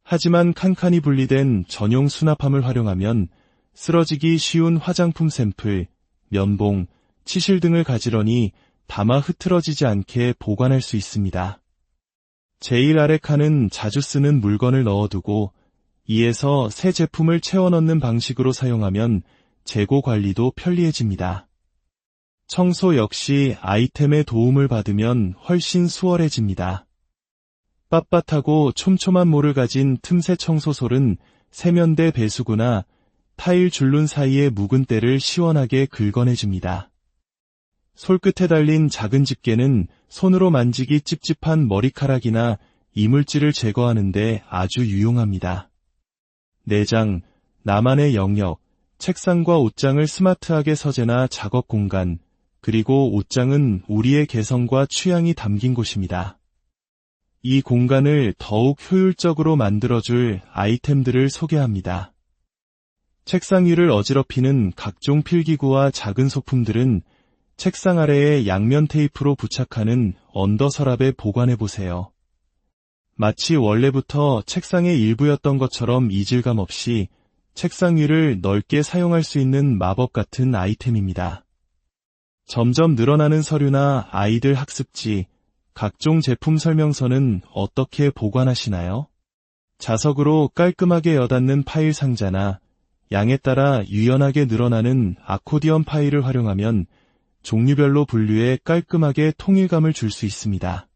하지만 칸칸이 분리된 전용 수납함을 활용하면 쓰러지기 쉬운 화장품 샘플, 면봉, 치실 등을 가지런히 담아 흐트러지지 않게 보관할 수 있습니다. 제일 아래 칸은 자주 쓰는 물건을 넣어두고 2에서 새 제품을 채워 넣는 방식으로 사용하면 재고 관리도 편리해집니다. 청소 역시 아이템의 도움을 받으면 훨씬 수월해집니다. 빳빳하고 촘촘한 모를 가진 틈새 청소솔은 세면대 배수구나 타일 줄눈 사이의 묵은 때를 시원하게 긁어내줍니다. 솔끝에 달린 작은 집게는 손으로 만지기 찝찝한 머리카락이나 이물질을 제거하는데 아주 유용합니다. 내장, 나만의 영역, 책상과 옷장을 스마트하게 서재나 작업 공간, 그리고 옷장은 우리의 개성과 취향이 담긴 곳입니다. 이 공간을 더욱 효율적으로 만들어줄 아이템들을 소개합니다. 책상 위를 어지럽히는 각종 필기구와 작은 소품들은 책상 아래에 양면 테이프로 부착하는 언더 서랍에 보관해보세요. 마치 원래부터 책상의 일부였던 것처럼 이질감 없이 책상 위를 넓게 사용할 수 있는 마법 같은 아이템입니다. 점점 늘어나는 서류나 아이들 학습지, 각종 제품 설명서는 어떻게 보관하시나요? 자석으로 깔끔하게 여닫는 파일 상자나 양에 따라 유연하게 늘어나는 아코디언 파일을 활용하면 종류별로 분류해 깔끔하게 통일감을 줄 수 있습니다.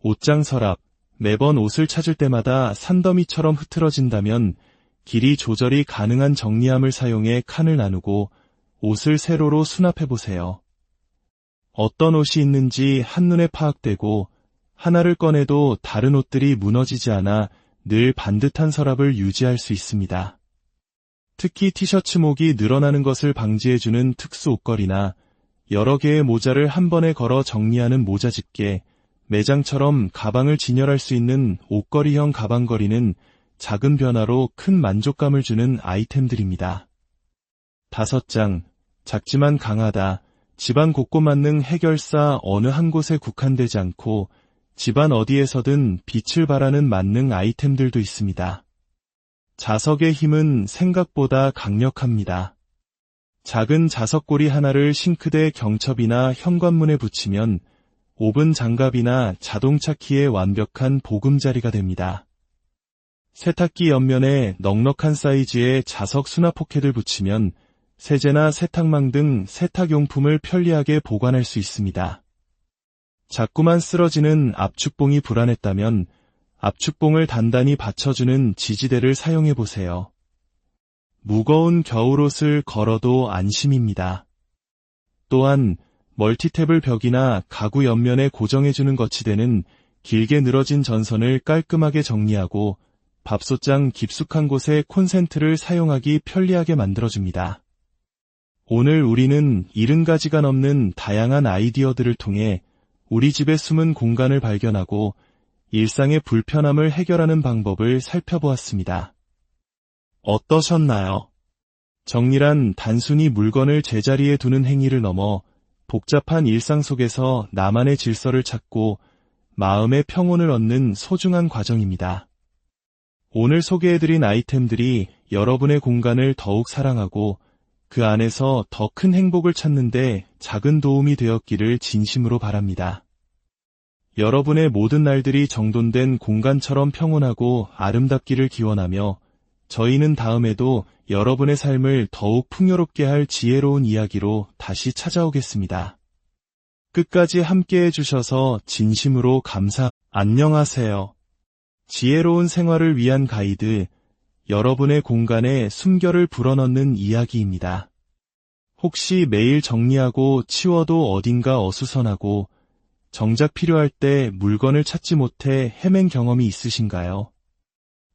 옷장 서랍, 매번 옷을 찾을 때마다 산더미처럼 흐트러진다면 길이 조절이 가능한 정리함을 사용해 칸을 나누고 옷을 세로로 수납해보세요. 어떤 옷이 있는지 한눈에 파악되고 하나를 꺼내도 다른 옷들이 무너지지 않아 늘 반듯한 서랍을 유지할 수 있습니다. 특히 티셔츠 목이 늘어나는 것을 방지해주는 특수 옷걸이나 여러 개의 모자를 한 번에 걸어 정리하는 모자 집게, 매장처럼 가방을 진열할 수 있는 옷걸이형 가방걸이는 작은 변화로 큰 만족감을 주는 아이템들입니다. 5장, 작지만 강하다. 집안 곳곳 만능 해결사 어느 한 곳에 국한되지 않고 집안 어디에서든 빛을 발하는 만능 아이템들도 있습니다. 자석의 힘은 생각보다 강력합니다. 작은 자석고리 하나를 싱크대 경첩이나 현관문에 붙이면 오븐 장갑이나 자동차 키의 완벽한 보금자리가 됩니다. 세탁기 옆면에 넉넉한 사이즈의 자석 수납 포켓을 붙이면 세제나 세탁망 등 세탁용품을 편리하게 보관할 수 있습니다. 자꾸만 쓰러지는 압축봉이 불안했다면 압축봉을 단단히 받쳐주는 지지대를 사용해보세요. 무거운 겨울옷을 걸어도 안심입니다. 또한 멀티탭을 벽이나 가구 옆면에 고정해주는 거치대는 길게 늘어진 전선을 깔끔하게 정리하고 밥솥장 깊숙한 곳에 콘센트를 사용하기 편리하게 만들어줍니다. 오늘 우리는 70가지가 넘는 다양한 아이디어들을 통해 우리 집의 숨은 공간을 발견하고 일상의 불편함을 해결하는 방법을 살펴보았습니다. 어떠셨나요? 정리란 단순히 물건을 제자리에 두는 행위를 넘어 복잡한 일상 속에서 나만의 질서를 찾고 마음의 평온을 얻는 소중한 과정입니다. 오늘 소개해드린 아이템들이 여러분의 공간을 더욱 사랑하고 그 안에서 더 큰 행복을 찾는데 작은 도움이 되었기를 진심으로 바랍니다. 여러분의 모든 날들이 정돈된 공간처럼 평온하고 아름답기를 기원하며 저희는 다음에도 여러분의 삶을 더욱 풍요롭게 할 지혜로운 이야기로 다시 찾아오겠습니다. 끝까지 함께해 주셔서 진심으로 안녕하세요. 지혜로운 생활을 위한 가이드, 여러분의 공간에 숨결을 불어넣는 이야기입니다. 혹시 매일 정리하고 치워도 어딘가 어수선하고 정작 필요할 때 물건을 찾지 못해 헤맨 경험이 있으신가요?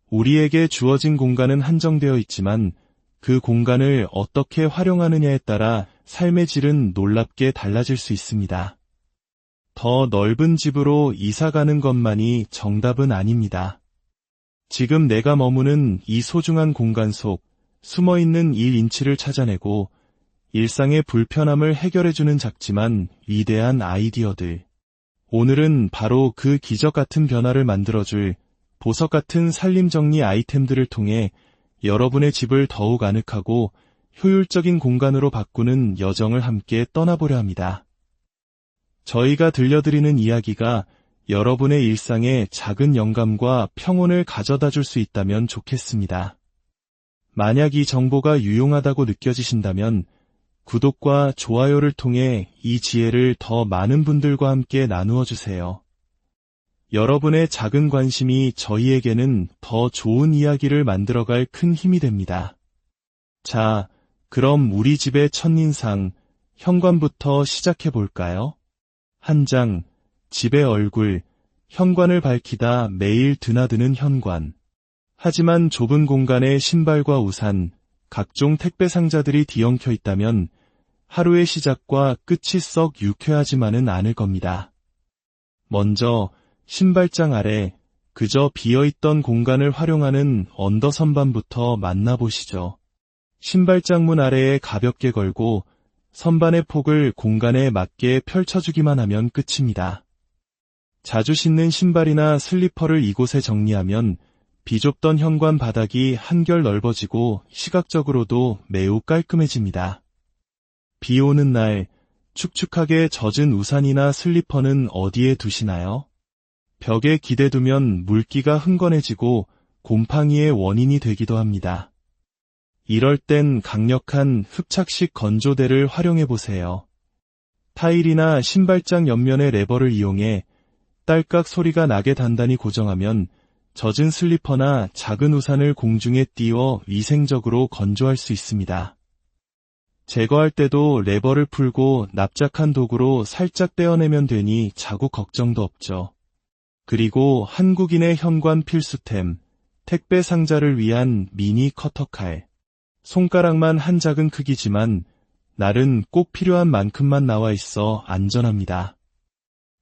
우리에게 주어진 공간은 한정되어 있지만 그 공간을 어떻게 활용하느냐에 따라 삶의 질은 놀랍게 달라질 수 있습니다. 더 넓은 집으로 이사가는 것만이 정답은 아닙니다. 지금 내가 머무는 이 소중한 공간 속 숨어있는 1인치를 찾아내고 일상의 불편함을 해결해주는 작지만 위대한 아이디어들. 오늘은 바로 그 기적 같은 변화를 만들어줄 보석 같은 살림정리 아이템들을 통해 여러분의 집을 더욱 아늑하고 효율적인 공간으로 바꾸는 여정을 함께 떠나보려 합니다. 저희가 들려드리는 이야기가 여러분의 일상에 작은 영감과 평온을 가져다 줄 수 있다면 좋겠습니다. 만약 이 정보가 유용하다고 느껴지신다면 구독과 좋아요를 통해 이 지혜를 더 많은 분들과 함께 나누어 주세요. 여러분의 작은 관심이 저희에게는 더 좋은 이야기를 만들어갈 큰 힘이 됩니다. 자, 그럼 우리 집의 첫인상, 현관부터 시작해 볼까요? 한 장, 집의 얼굴, 현관을 밝히다 매일 드나드는 현관. 하지만 좁은 공간에 신발과 우산, 각종 택배 상자들이 뒤엉켜 있다면 하루의 시작과 끝이 썩 유쾌하지만은 않을 겁니다. 먼저 신발장 아래 그저 비어있던 공간을 활용하는 언더 선반부터 만나보시죠. 신발장 문 아래에 가볍게 걸고 선반의 폭을 공간에 맞게 펼쳐주기만 하면 끝입니다. 자주 신는 신발이나 슬리퍼를 이곳에 정리하면 비좁던 현관 바닥이 한결 넓어지고 시각적으로도 매우 깔끔해집니다. 비 오는 날, 축축하게 젖은 우산이나 슬리퍼는 어디에 두시나요? 벽에 기대두면 물기가 흥건해지고 곰팡이의 원인이 되기도 합니다. 이럴 땐 강력한 흡착식 건조대를 활용해보세요. 타일이나 신발장 옆면의 레버를 이용해 딸깍 소리가 나게 단단히 고정하면 젖은 슬리퍼나 작은 우산을 공중에 띄워 위생적으로 건조할 수 있습니다. 제거할 때도 레버를 풀고 납작한 도구로 살짝 떼어내면 되니 자국 걱정도 없죠. 그리고 한국인의 현관 필수템, 택배 상자를 위한 미니 커터칼. 손가락만 한 작은 크기지만 날은 꼭 필요한 만큼만 나와 있어 안전합니다.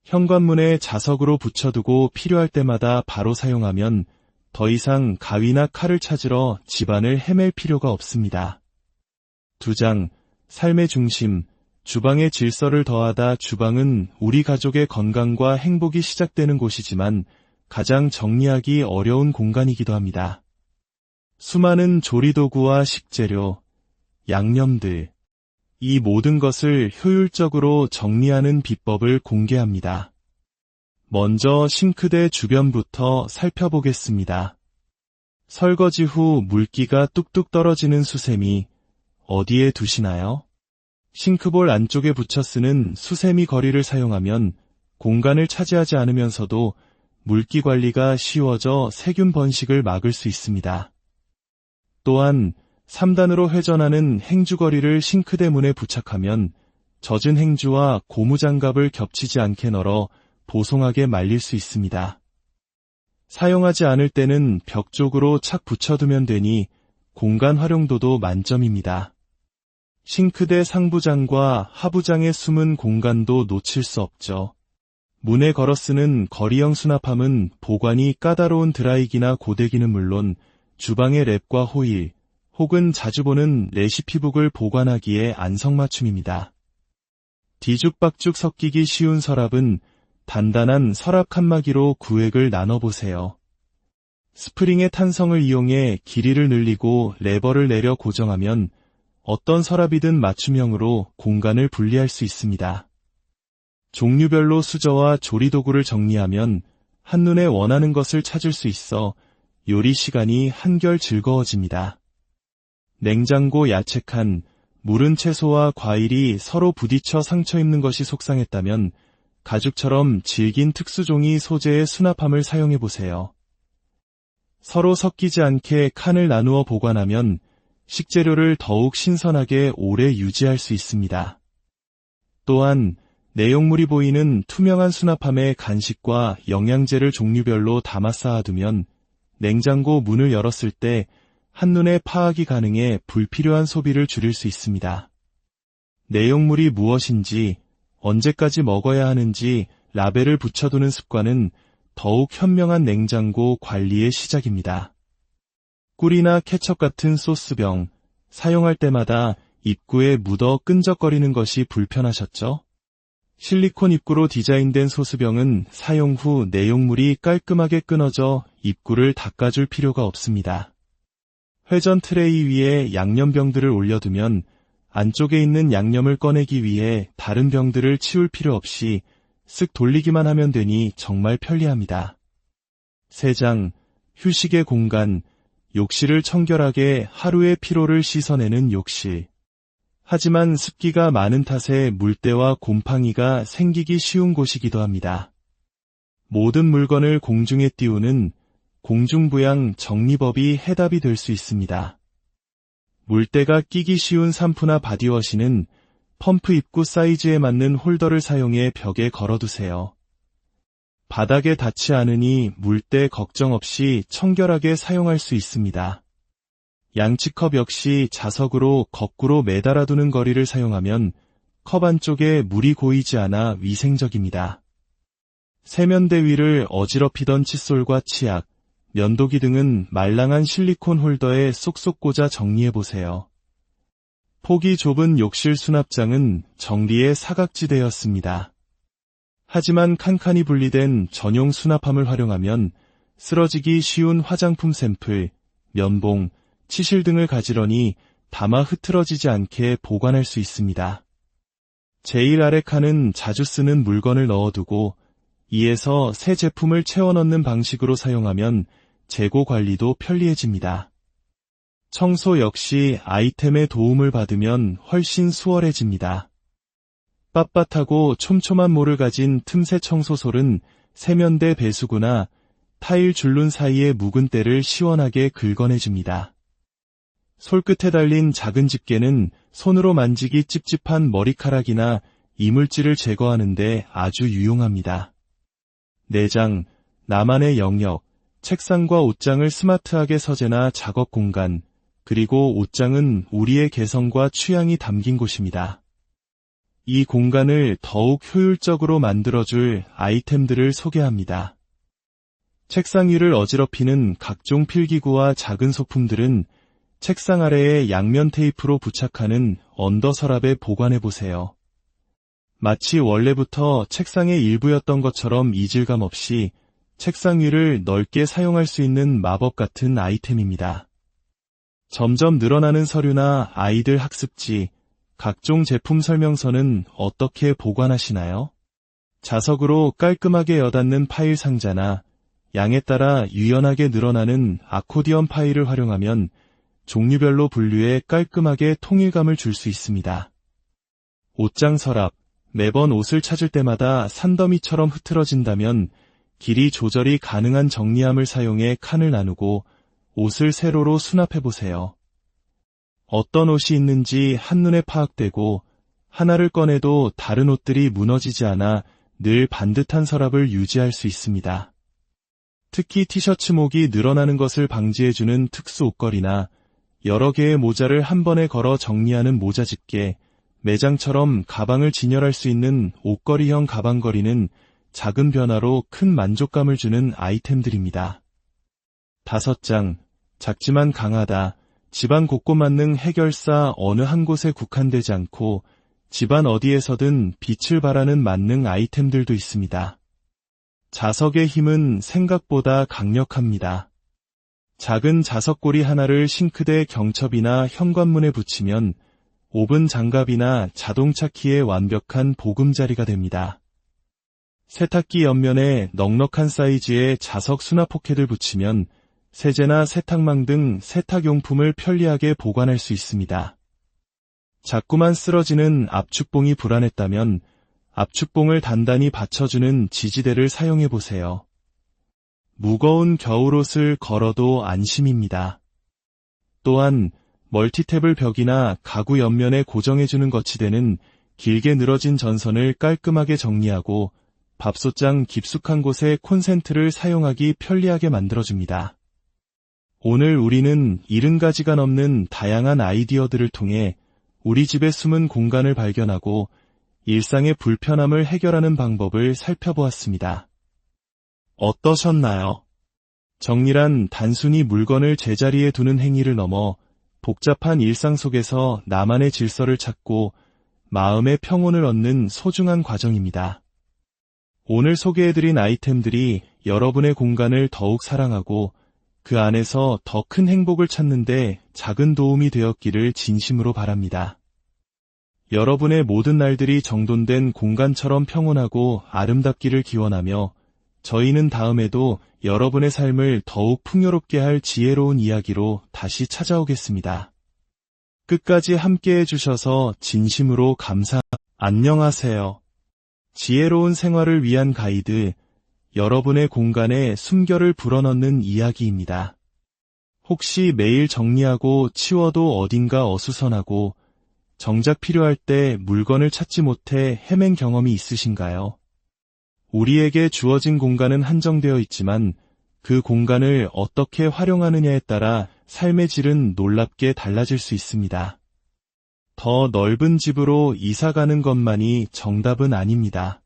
현관문에 자석으로 붙여두고 필요할 때마다 바로 사용하면 더 이상 가위나 칼을 찾으러 집안을 헤맬 필요가 없습니다. 2장, 삶의 중심, 주방의 질서를 더하다. 주방은 우리 가족의 건강과 행복이 시작되는 곳이지만 가장 정리하기 어려운 공간이기도 합니다. 수많은 조리도구와 식재료, 양념들, 이 모든 것을 효율적으로 정리하는 비법을 공개합니다. 먼저 싱크대 주변부터 살펴보겠습니다. 설거지 후 물기가 뚝뚝 떨어지는 수세미, 어디에 두시나요? 싱크볼 안쪽에 붙여 쓰는 수세미 거리를 사용하면 공간을 차지하지 않으면서도 물기 관리가 쉬워져 세균 번식을 막을 수 있습니다. 또한 3단으로 회전하는 행주거리를 싱크대 문에 부착하면 젖은 행주와 고무장갑을 겹치지 않게 널어 보송하게 말릴 수 있습니다. 사용하지 않을 때는 벽 쪽으로 착 붙여두면 되니 공간 활용도도 만점입니다. 싱크대 상부장과 하부장의 숨은 공간도 놓칠 수 없죠. 문에 걸어 쓰는 거리형 수납함은 보관이 까다로운 드라이기나 고데기는 물론 주방의 랩과 호일, 혹은 자주 보는 레시피북을 보관하기에 안성맞춤입니다. 뒤죽박죽 섞이기 쉬운 서랍은 단단한 서랍 칸막이로 구획을 나눠보세요. 스프링의 탄성을 이용해 길이를 늘리고 레버를 내려 고정하면 어떤 서랍이든 맞춤형으로 공간을 분리할 수 있습니다. 종류별로 수저와 조리도구를 정리하면 한눈에 원하는 것을 찾을 수 있어 요리 시간이 한결 즐거워집니다. 냉장고 야채칸, 무른 채소와 과일이 서로 부딪혀 상처 입는 것이 속상했다면 가죽처럼 질긴 특수종이 소재의 수납함을 사용해보세요. 서로 섞이지 않게 칸을 나누어 보관하면 식재료를 더욱 신선하게 오래 유지할 수 있습니다. 또한 내용물이 보이는 투명한 수납함에 간식과 영양제를 종류별로 담아 쌓아두면 냉장고 문을 열었을 때 한눈에 파악이 가능해 불필요한 소비를 줄일 수 있습니다. 내용물이 무엇인지, 언제까지 먹어야 하는지 라벨을 붙여두는 습관은 더욱 현명한 냉장고 관리의 시작입니다. 꿀이나 케첩 같은 소스병, 사용할 때마다 입구에 묻어 끈적거리는 것이 불편하셨죠? 실리콘 입구로 디자인된 소스병은 사용 후 내용물이 깔끔하게 끊어져 입구를 닦아줄 필요가 없습니다. 회전 트레이 위에 양념병들을 올려두면 안쪽에 있는 양념을 꺼내기 위해 다른 병들을 치울 필요 없이 쓱 돌리기만 하면 되니 정말 편리합니다. 3장, 휴식의 공간, 욕실을 청결하게 하루의 피로를 씻어내는 욕실. 하지만 습기가 많은 탓에 물때와 곰팡이가 생기기 쉬운 곳이기도 합니다. 모든 물건을 공중에 띄우는 공중부양 정리법이 해답이 될 수 있습니다. 물때가 끼기 쉬운 샴푸나 바디워시는 펌프 입구 사이즈에 맞는 홀더를 사용해 벽에 걸어두세요. 바닥에 닿지 않으니 물때 걱정 없이 청결하게 사용할 수 있습니다. 양치컵 역시 자석으로 거꾸로 매달아두는 거리를 사용하면 컵 안쪽에 물이 고이지 않아 위생적입니다. 세면대 위를 어지럽히던 칫솔과 치약, 면도기 등은 말랑한 실리콘 홀더에 쏙쏙 꽂아 정리해보세요. 폭이 좁은 욕실 수납장은 정리의 사각지대였습니다. 하지만 칸칸이 분리된 전용 수납함을 활용하면 쓰러지기 쉬운 화장품 샘플, 면봉, 치실 등을 가지런히 담아 흐트러지지 않게 보관할 수 있습니다. 제일 아래 칸은 자주 쓰는 물건을 넣어두고 2에서 새 제품을 채워 넣는 방식으로 사용하면 재고 관리도 편리해집니다. 청소 역시 아이템의 도움을 받으면 훨씬 수월해집니다. 빳빳하고 촘촘한 모를 가진 틈새 청소솔은 세면대 배수구나 타일 줄눈 사이의 묵은 때를 시원하게 긁어내줍니다. 솔끝에 달린 작은 집게는 손으로 만지기 찝찝한 머리카락이나 이물질을 제거하는 데 아주 유용합니다. 내장, 나만의 영역, 책상과 옷장을 스마트하게 서재나 작업 공간, 그리고 옷장은 우리의 개성과 취향이 담긴 곳입니다. 이 공간을 더욱 효율적으로 만들어줄 아이템들을 소개합니다. 책상 위를 어지럽히는 각종 필기구와 작은 소품들은 책상 아래에 양면 테이프로 부착하는 언더 서랍에 보관해보세요. 마치 원래부터 책상의 일부였던 것처럼 이질감 없이 책상 위를 넓게 사용할 수 있는 마법 같은 아이템입니다. 점점 늘어나는 서류나 아이들 학습지, 각종 제품 설명서는 어떻게 보관하시나요? 자석으로 깔끔하게 여닫는 파일 상자나 양에 따라 유연하게 늘어나는 아코디언 파일을 활용하면 종류별로 분류해 깔끔하게 통일감을 줄 수 있습니다. 옷장 서랍, 매번 옷을 찾을 때마다 산더미처럼 흐트러진다면 길이 조절이 가능한 정리함을 사용해 칸을 나누고 옷을 세로로 수납해보세요. 어떤 옷이 있는지 한눈에 파악되고 하나를 꺼내도 다른 옷들이 무너지지 않아 늘 반듯한 서랍을 유지할 수 있습니다. 특히 티셔츠 목이 늘어나는 것을 방지해주는 특수 옷걸이나 여러 개의 모자를 한 번에 걸어 정리하는 모자 집게, 매장처럼 가방을 진열할 수 있는 옷걸이형 가방걸이는 작은 변화로 큰 만족감을 주는 아이템들입니다. 5장, 작지만 강하다. 집안 곳곳 만능 해결사 어느 한 곳에 국한되지 않고 집안 어디에서든 빛을 발하는 만능 아이템들도 있습니다. 자석의 힘은 생각보다 강력합니다. 작은 자석고리 하나를 싱크대 경첩이나 현관문에 붙이면 오븐 장갑이나 자동차 키의 완벽한 보금자리가 됩니다. 세탁기 옆면에 넉넉한 사이즈의 자석 수납 포켓을 붙이면 세제나 세탁망 등 세탁용품을 편리하게 보관할 수 있습니다. 자꾸만 쓰러지는 압축봉이 불안했다면 압축봉을 단단히 받쳐주는 지지대를 사용해보세요. 무거운 겨울옷을 걸어도 안심입니다. 또한 멀티탭을 벽이나 가구 옆면에 고정해주는 거치대는 길게 늘어진 전선을 깔끔하게 정리하고 밥솥장 깊숙한 곳에 콘센트를 사용하기 편리하게 만들어줍니다. 오늘 우리는 70가지가 넘는 다양한 아이디어들을 통해 우리 집의 숨은 공간을 발견하고 일상의 불편함을 해결하는 방법을 살펴보았습니다. 어떠셨나요? 정리란 단순히 물건을 제자리에 두는 행위를 넘어 복잡한 일상 속에서 나만의 질서를 찾고 마음의 평온을 얻는 소중한 과정입니다. 오늘 소개해드린 아이템들이 여러분의 공간을 더욱 사랑하고 그 안에서 더 큰 행복을 찾는 데 작은 도움이 되었기를 진심으로 바랍니다. 여러분의 모든 날들이 정돈된 공간처럼 평온하고 아름답기를 기원하며 저희는 다음에도 여러분의 삶을 더욱 풍요롭게 할 지혜로운 이야기로 다시 찾아오겠습니다. 끝까지 함께해 주셔서 진심으로 안녕하세요. 지혜로운 생활을 위한 가이드, 여러분의 공간에 숨결을 불어넣는 이야기입니다. 혹시 매일 정리하고 치워도 어딘가 어수선하고 정작 필요할 때 물건을 찾지 못해 헤맨 경험이 있으신가요? 우리에게 주어진 공간은 한정되어 있지만 그 공간을 어떻게 활용하느냐에 따라 삶의 질은 놀랍게 달라질 수 있습니다. 더 넓은 집으로 이사 가는 것만이 정답은 아닙니다.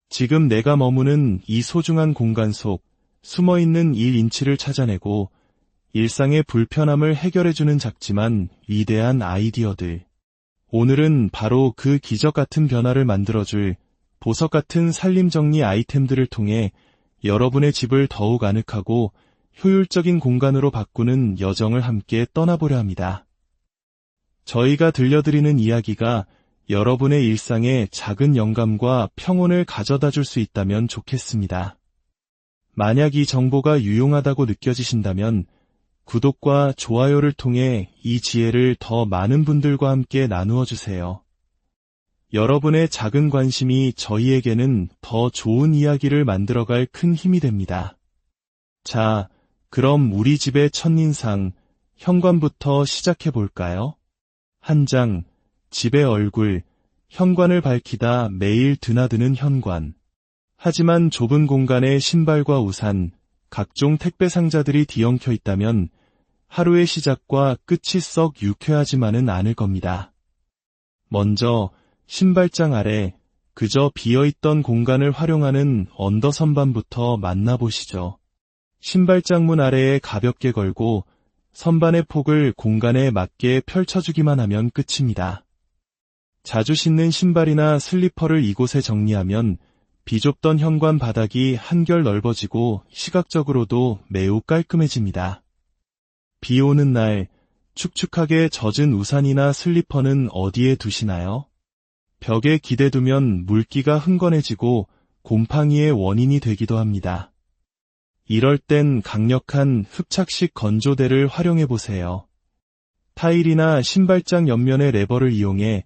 지금 내가 머무는 이 소중한 공간 속 숨어있는 1인치를 찾아내고 일상의 불편함을 해결해주는 작지만 위대한 아이디어들. 오늘은 바로 그 기적 같은 변화를 만들어줄 보석 같은 살림 정리 아이템들을 통해 여러분의 집을 더욱 아늑하고 효율적인 공간으로 바꾸는 여정을 함께 떠나보려 합니다. 저희가 들려드리는 이야기가 여러분의 일상에 작은 영감과 평온을 가져다 줄 수 있다면 좋겠습니다. 만약 이 정보가 유용하다고 느껴지신다면 구독과 좋아요를 통해 이 지혜를 더 많은 분들과 함께 나누어 주세요. 여러분의 작은 관심이 저희에게는 더 좋은 이야기를 만들어갈 큰 힘이 됩니다. 자, 그럼 우리 집의 첫인상, 현관부터 시작해 볼까요? 한 장, 집의 얼굴, 현관을 밝히다 매일 드나드는 현관. 하지만 좁은 공간에 신발과 우산, 각종 택배 상자들이 뒤엉켜 있다면 하루의 시작과 끝이 썩 유쾌하지만은 않을 겁니다. 먼저 신발장 아래 그저 비어있던 공간을 활용하는 언더 선반부터 만나보시죠. 신발장 문 아래에 가볍게 걸고 선반의 폭을 공간에 맞게 펼쳐주기만 하면 끝입니다. 자주 신는 신발이나 슬리퍼를 이곳에 정리하면 비좁던 현관 바닥이 한결 넓어지고 시각적으로도 매우 깔끔해집니다. 비 오는 날 축축하게 젖은 우산이나 슬리퍼는 어디에 두시나요? 벽에 기대두면 물기가 흥건해지고 곰팡이의 원인이 되기도 합니다. 이럴 땐 강력한 흡착식 건조대를 활용해보세요. 타일이나 신발장 옆면의 레버를 이용해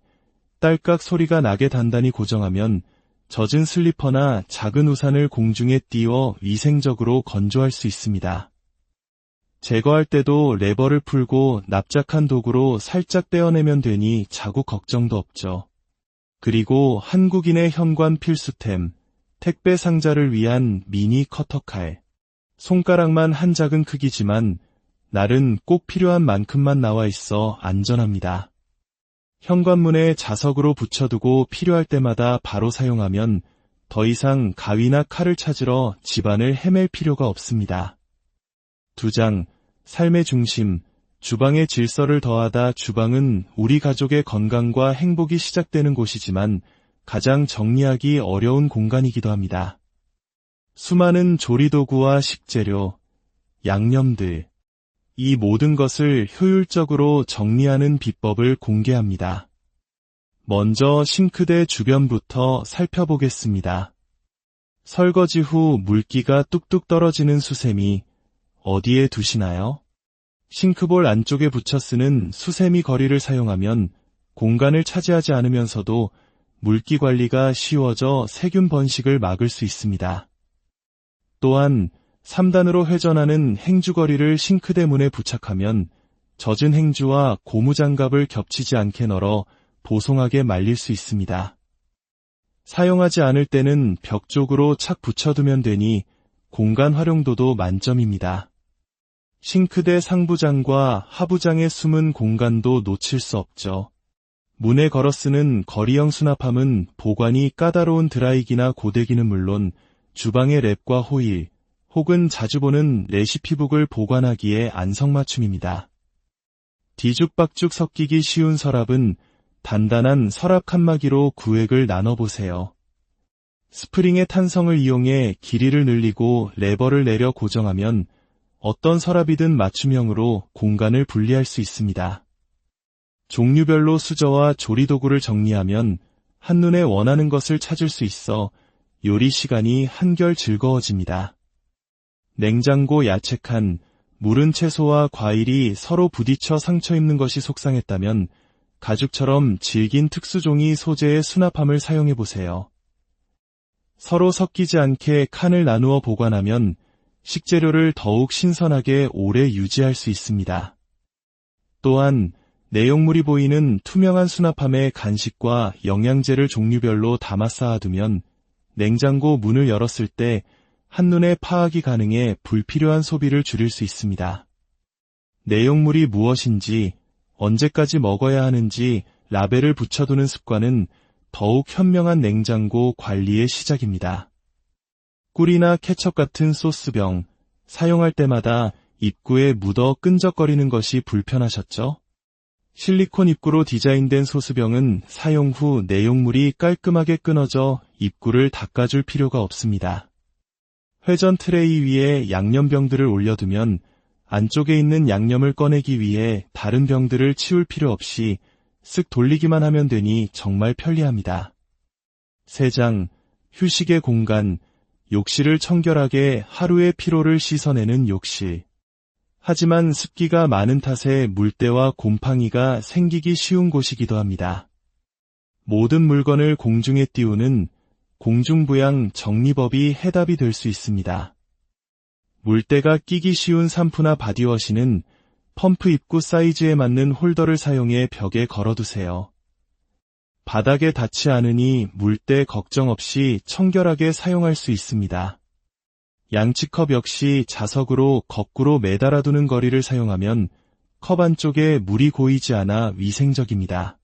딸깍 소리가 나게 단단히 고정하면 젖은 슬리퍼나 작은 우산을 공중에 띄워 위생적으로 건조할 수 있습니다. 제거할 때도 레버를 풀고 납작한 도구로 살짝 떼어내면 되니 자국 걱정도 없죠. 그리고 한국인의 현관 필수템, 택배 상자를 위한 미니 커터칼. 손가락만 한 작은 크기지만 날은 꼭 필요한 만큼만 나와 있어 안전합니다. 현관문에 자석으로 붙여두고 필요할 때마다 바로 사용하면 더 이상 가위나 칼을 찾으러 집안을 헤맬 필요가 없습니다. 2장, 삶의 중심, 주방의 질서를 더하다. 주방은 우리 가족의 건강과 행복이 시작되는 곳이지만 가장 정리하기 어려운 공간이기도 합니다. 수많은 조리도구와 식재료, 양념들, 이 모든 것을 효율적으로 정리하는 비법을 공개합니다. 먼저 싱크대 주변부터 살펴보겠습니다. 설거지 후 물기가 뚝뚝 떨어지는 수세미, 어디에 두시나요? 싱크볼 안쪽에 붙여 쓰는 수세미 거리를 사용하면 공간을 차지하지 않으면서도 물기 관리가 쉬워져 세균 번식을 막을 수 있습니다. 또한 3단으로 회전하는 행주거리를 싱크대 문에 부착하면 젖은 행주와 고무장갑을 겹치지 않게 널어 보송하게 말릴 수 있습니다. 사용하지 않을 때는 벽 쪽으로 착 붙여두면 되니 공간 활용도도 만점입니다. 싱크대 상부장과 하부장의 숨은 공간도 놓칠 수 없죠. 문에 걸어 쓰는 거리형 수납함은 보관이 까다로운 드라이기나 고데기는 물론 주방의 랩과 호일, 혹은 자주 보는 레시피북을 보관하기에 안성맞춤입니다. 뒤죽박죽 섞이기 쉬운 서랍은 단단한 서랍 칸막이로 구획을 나눠보세요. 스프링의 탄성을 이용해 길이를 늘리고 레버를 내려 고정하면 어떤 서랍이든 맞춤형으로 공간을 분리할 수 있습니다. 종류별로 수저와 조리도구를 정리하면 한눈에 원하는 것을 찾을 수 있어 요리 시간이 한결 즐거워집니다. 냉장고 야채칸, 무른 채소와 과일이 서로 부딪혀 상처 입는 것이 속상했다면 가죽처럼 질긴 특수종이 소재의 수납함을 사용해보세요. 서로 섞이지 않게 칸을 나누어 보관하면 식재료를 더욱 신선하게 오래 유지할 수 있습니다. 또한 내용물이 보이는 투명한 수납함에 간식과 영양제를 종류별로 담아 쌓아두면 냉장고 문을 열었을 때 한눈에 파악이 가능해 불필요한 소비를 줄일 수 있습니다. 내용물이 무엇인지, 언제까지 먹어야 하는지 라벨을 붙여두는 습관은 더욱 현명한 냉장고 관리의 시작입니다. 꿀이나 케첩 같은 소스병, 사용할 때마다 입구에 묻어 끈적거리는 것이 불편하셨죠? 실리콘 입구로 디자인된 소스병은 사용 후 내용물이 깔끔하게 끊어져 입구를 닦아줄 필요가 없습니다. 회전 트레이 위에 양념병들을 올려두면 안쪽에 있는 양념을 꺼내기 위해 다른 병들을 치울 필요 없이 쓱 돌리기만 하면 되니 정말 편리합니다. 세장, 휴식의 공간, 욕실을 청결하게 하루의 피로를 씻어내는 욕실. 하지만 습기가 많은 탓에 물때와 곰팡이가 생기기 쉬운 곳이기도 합니다. 모든 물건을 공중에 띄우는 공중부양 정리법이 해답이 될 수 있습니다. 물때가 끼기 쉬운 샴푸나 바디워시는 펌프 입구 사이즈에 맞는 홀더를 사용해 벽에 걸어두세요. 바닥에 닿지 않으니 물때 걱정 없이 청결하게 사용할 수 있습니다. 양치컵 역시 자석으로 거꾸로 매달아두는 거리를 사용하면 컵 안쪽에 물이 고이지 않아 위생적입니다.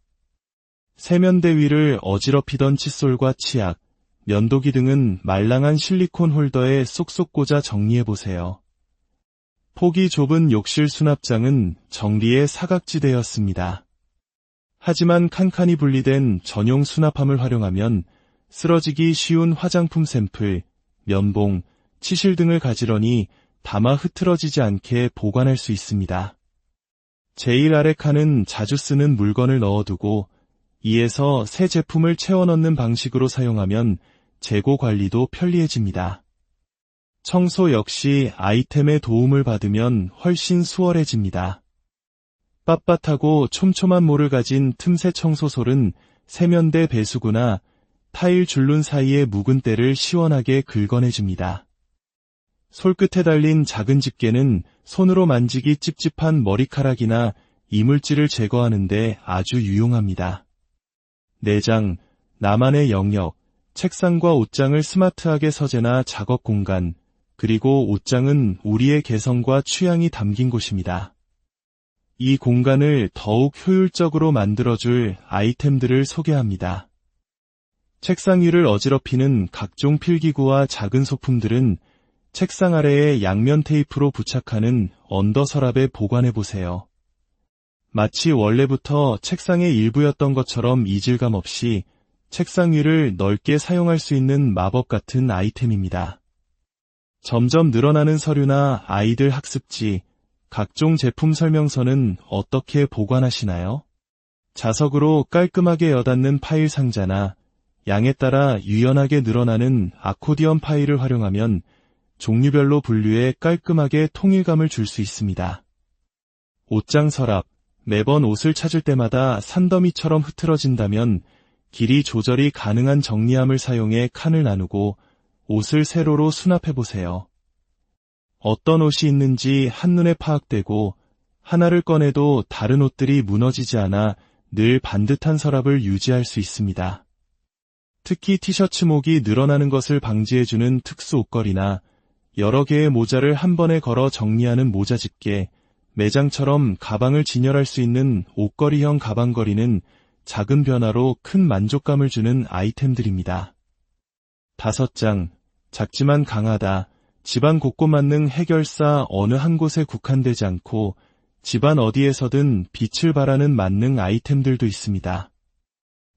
세면대 위를 어지럽히던 칫솔과 치약, 면도기 등은 말랑한 실리콘 홀더에 쏙쏙 꽂아 정리해보세요. 폭이 좁은 욕실 수납장은 정리의 사각지대였습니다. 하지만 칸칸이 분리된 전용 수납함을 활용하면 쓰러지기 쉬운 화장품 샘플, 면봉, 치실 등을 가지런히 담아 흐트러지지 않게 보관할 수 있습니다. 제일 아래 칸은 자주 쓰는 물건을 넣어두고 2에서 새 제품을 채워 넣는 방식으로 사용하면 재고 관리도 편리해집니다. 청소 역시 아이템의 도움을 받으면 훨씬 수월해집니다. 빳빳하고 촘촘한 모를 가진 틈새 청소솔은 세면대 배수구나 타일 줄눈 사이의 묵은 때를 시원하게 긁어내줍니다. 솔끝에 달린 작은 집게는 손으로 만지기 찝찝한 머리카락이나 이물질을 제거하는 데 아주 유용합니다. 내장, 나만의 영역, 책상과 옷장을 스마트하게 서재나 작업 공간, 그리고 옷장은 우리의 개성과 취향이 담긴 곳입니다. 이 공간을 더욱 효율적으로 만들어줄 아이템들을 소개합니다. 책상 위를 어지럽히는 각종 필기구와 작은 소품들은 책상 아래에 양면 테이프로 부착하는 언더 서랍에 보관해보세요. 마치 원래부터 책상의 일부였던 것처럼 이질감 없이 책상 위를 넓게 사용할 수 있는 마법 같은 아이템입니다. 점점 늘어나는 서류나 아이들 학습지, 각종 제품 설명서는 어떻게 보관하시나요? 자석으로 깔끔하게 여닫는 파일 상자나 양에 따라 유연하게 늘어나는 아코디언 파일을 활용하면 종류별로 분류해 깔끔하게 통일감을 줄 수 있습니다. 옷장 서랍, 매번 옷을 찾을 때마다 산더미처럼 흐트러진다면 길이 조절이 가능한 정리함을 사용해 칸을 나누고 옷을 세로로 수납해보세요. 어떤 옷이 있는지 한눈에 파악되고 하나를 꺼내도 다른 옷들이 무너지지 않아 늘 반듯한 서랍을 유지할 수 있습니다. 특히 티셔츠 목이 늘어나는 것을 방지해주는 특수 옷걸이나 여러 개의 모자를 한 번에 걸어 정리하는 모자 집게, 매장처럼 가방을 진열할 수 있는 옷걸이형 가방걸이는 작은 변화로 큰 만족감을 주는 아이템들입니다. 5장, 작지만 강하다. 집안 곳곳 맞는 해결사 어느 한 곳에 국한되지 않고 집안 어디에서든 빛을 발하는 만능 아이템들도 있습니다.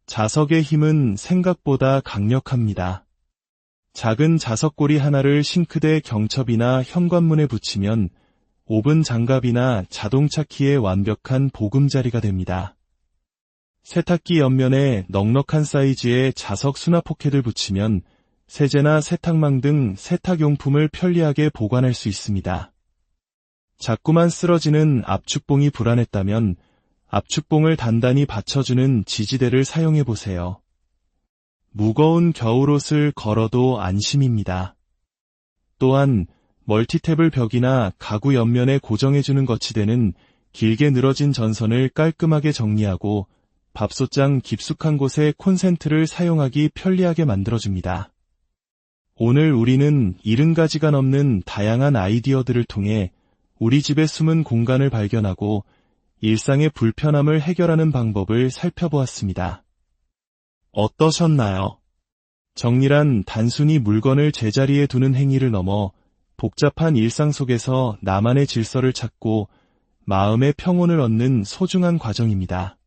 자석의 힘은 생각보다 강력합니다. 작은 자석고리 하나를 싱크대 경첩이나 현관문에 붙이면 오븐 장갑이나 자동차 키의 완벽한 보금자리가 됩니다. 세탁기 옆면에 넉넉한 사이즈의 자석 수납 포켓을 붙이면 세제나 세탁망 등 세탁용품을 편리하게 보관할 수 있습니다. 자꾸만 쓰러지는 압축봉이 불안했다면 압축봉을 단단히 받쳐주는 지지대를 사용해보세요. 무거운 겨울옷을 걸어도 안심입니다. 또한 멀티탭을 벽이나 가구 옆면에 고정해주는 거치대는 길게 늘어진 전선을 깔끔하게 정리하고 밥솥장 깊숙한 곳에 콘센트를 사용하기 편리하게 만들어줍니다. 오늘 우리는 70가지가 넘는 다양한 아이디어들을 통해 우리 집의 숨은 공간을 발견하고 일상의 불편함을 해결하는 방법을 살펴보았습니다. 어떠셨나요? 정리란 단순히 물건을 제자리에 두는 행위를 넘어 복잡한 일상 속에서 나만의 질서를 찾고 마음의 평온을 얻는 소중한 과정입니다.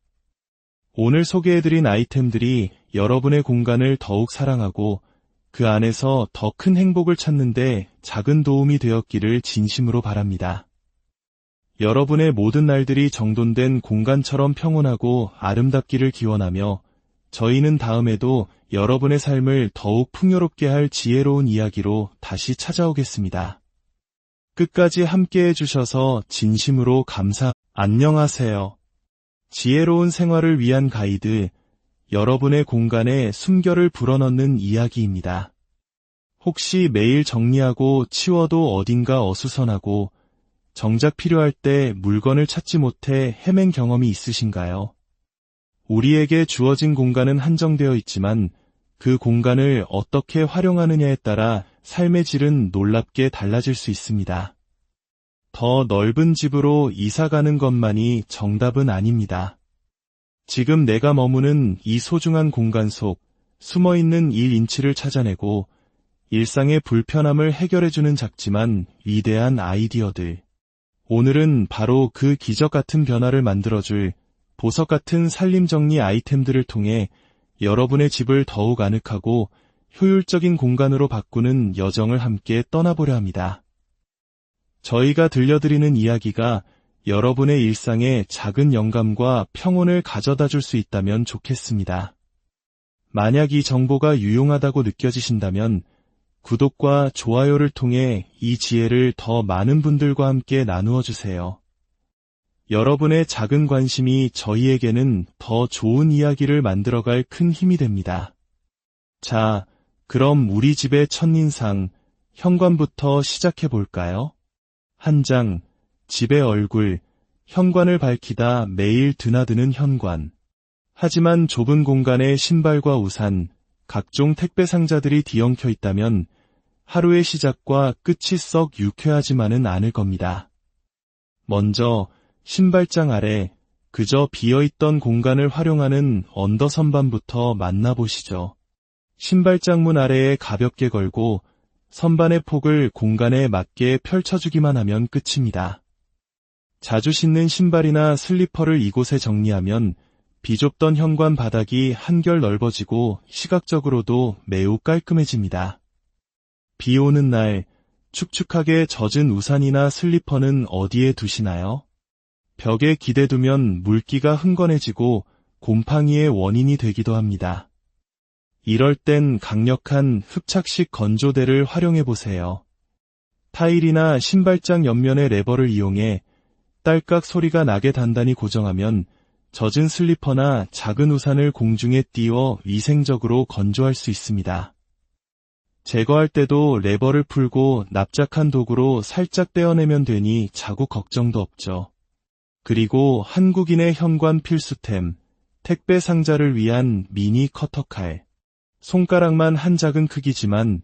오늘 소개해드린 아이템들이 여러분의 공간을 더욱 사랑하고 그 안에서 더 큰 행복을 찾는 데 작은 도움이 되었기를 진심으로 바랍니다. 여러분의 모든 날들이 정돈된 공간처럼 평온하고 아름답기를 기원하며 저희는 다음에도 여러분의 삶을 더욱 풍요롭게 할 지혜로운 이야기로 다시 찾아오겠습니다. 끝까지 함께해 주셔서 진심으로 안녕하세요. 지혜로운 생활을 위한 가이드, 여러분의 공간에 숨결을 불어넣는 이야기입니다. 혹시 매일 정리하고 치워도 어딘가 어수선하고 정작 필요할 때 물건을 찾지 못해 헤맨 경험이 있으신가요? 우리에게 주어진 공간은 한정되어 있지만 그 공간을 어떻게 활용하느냐에 따라 삶의 질은 놀랍게 달라질 수 있습니다. 더 넓은 집으로 이사가는 것만이 정답은 아닙니다. 지금 내가 머무는 이 소중한 공간 속 숨어있는 1인치를 찾아내고 일상의 불편함을 해결해주는 작지만 위대한 아이디어들. 오늘은 바로 그 기적 같은 변화를 만들어줄 보석 같은 살림정리 아이템들을 통해 여러분의 집을 더욱 아늑하고 효율적인 공간으로 바꾸는 여정을 함께 떠나보려 합니다. 저희가 들려드리는 이야기가 여러분의 일상에 작은 영감과 평온을 가져다 줄 수 있다면 좋겠습니다. 만약 이 정보가 유용하다고 느껴지신다면 구독과 좋아요를 통해 이 지혜를 더 많은 분들과 함께 나누어 주세요. 여러분의 작은 관심이 저희에게는 더 좋은 이야기를 만들어갈 큰 힘이 됩니다. 자, 그럼 우리 집의 첫인상, 현관부터 시작해 볼까요? 한 장, 집의 얼굴, 현관을 밝히다 매일 드나드는 현관. 하지만 좁은 공간에 신발과 우산, 각종 택배 상자들이 뒤엉켜 있다면 하루의 시작과 끝이 썩 유쾌하지만은 않을 겁니다. 먼저 신발장 아래 그저 비어있던 공간을 활용하는 언더 선반부터 만나보시죠. 신발장 문 아래에 가볍게 걸고 선반의 폭을 공간에 맞게 펼쳐주기만 하면 끝입니다. 자주 신는 신발이나 슬리퍼를 이곳에 정리하면 비좁던 현관 바닥이 한결 넓어지고 시각적으로도 매우 깔끔해집니다. 비 오는 날 축축하게 젖은 우산이나 슬리퍼는 어디에 두시나요? 벽에 기대두면 물기가 흥건해지고 곰팡이의 원인이 되기도 합니다. 이럴 땐 강력한 흡착식 건조대를 활용해보세요. 타일이나 신발장 옆면의 레버를 이용해 딸깍 소리가 나게 단단히 고정하면 젖은 슬리퍼나 작은 우산을 공중에 띄워 위생적으로 건조할 수 있습니다. 제거할 때도 레버를 풀고 납작한 도구로 살짝 떼어내면 되니 자국 걱정도 없죠. 그리고 한국인의 현관 필수템, 택배 상자를 위한 미니 커터칼. 손가락만 한 작은 크기지만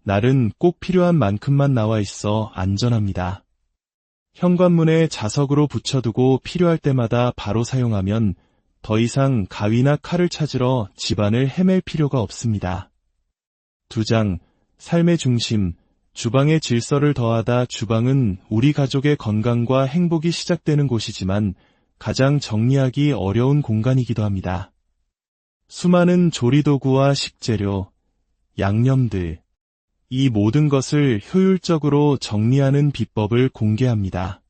날은 꼭 필요한 만큼만 나와 있어 안전합니다. 현관문에 자석으로 붙여두고 필요할 때마다 바로 사용하면 더 이상 가위나 칼을 찾으러 집안을 헤맬 필요가 없습니다. 2장, 삶의 중심, 주방의 질서를 더하다. 주방은 우리 가족의 건강과 행복이 시작되는 곳이지만 가장 정리하기 어려운 공간이기도 합니다. 수많은 조리도구와 식재료, 양념들, 이 모든 것을 효율적으로 정리하는 비법을 공개합니다.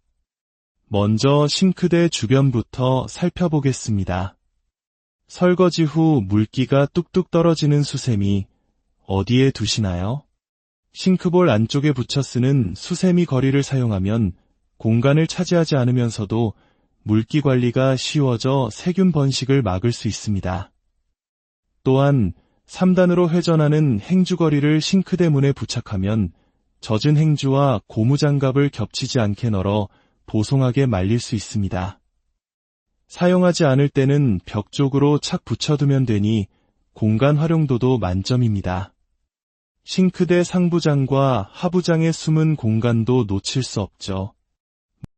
먼저 싱크대 주변부터 살펴보겠습니다. 설거지 후 물기가 뚝뚝 떨어지는 수세미, 어디에 두시나요? 싱크볼 안쪽에 붙여 쓰는 수세미 거리를 사용하면 공간을 차지하지 않으면서도 물기 관리가 쉬워져 세균 번식을 막을 수 있습니다. 또한 3단으로 회전하는 행주거리를 싱크대 문에 부착하면 젖은 행주와 고무장갑을 겹치지 않게 널어 보송하게 말릴 수 있습니다. 사용하지 않을 때는 벽 쪽으로 착 붙여두면 되니 공간 활용도도 만점입니다. 싱크대 상부장과 하부장의 숨은 공간도 놓칠 수 없죠.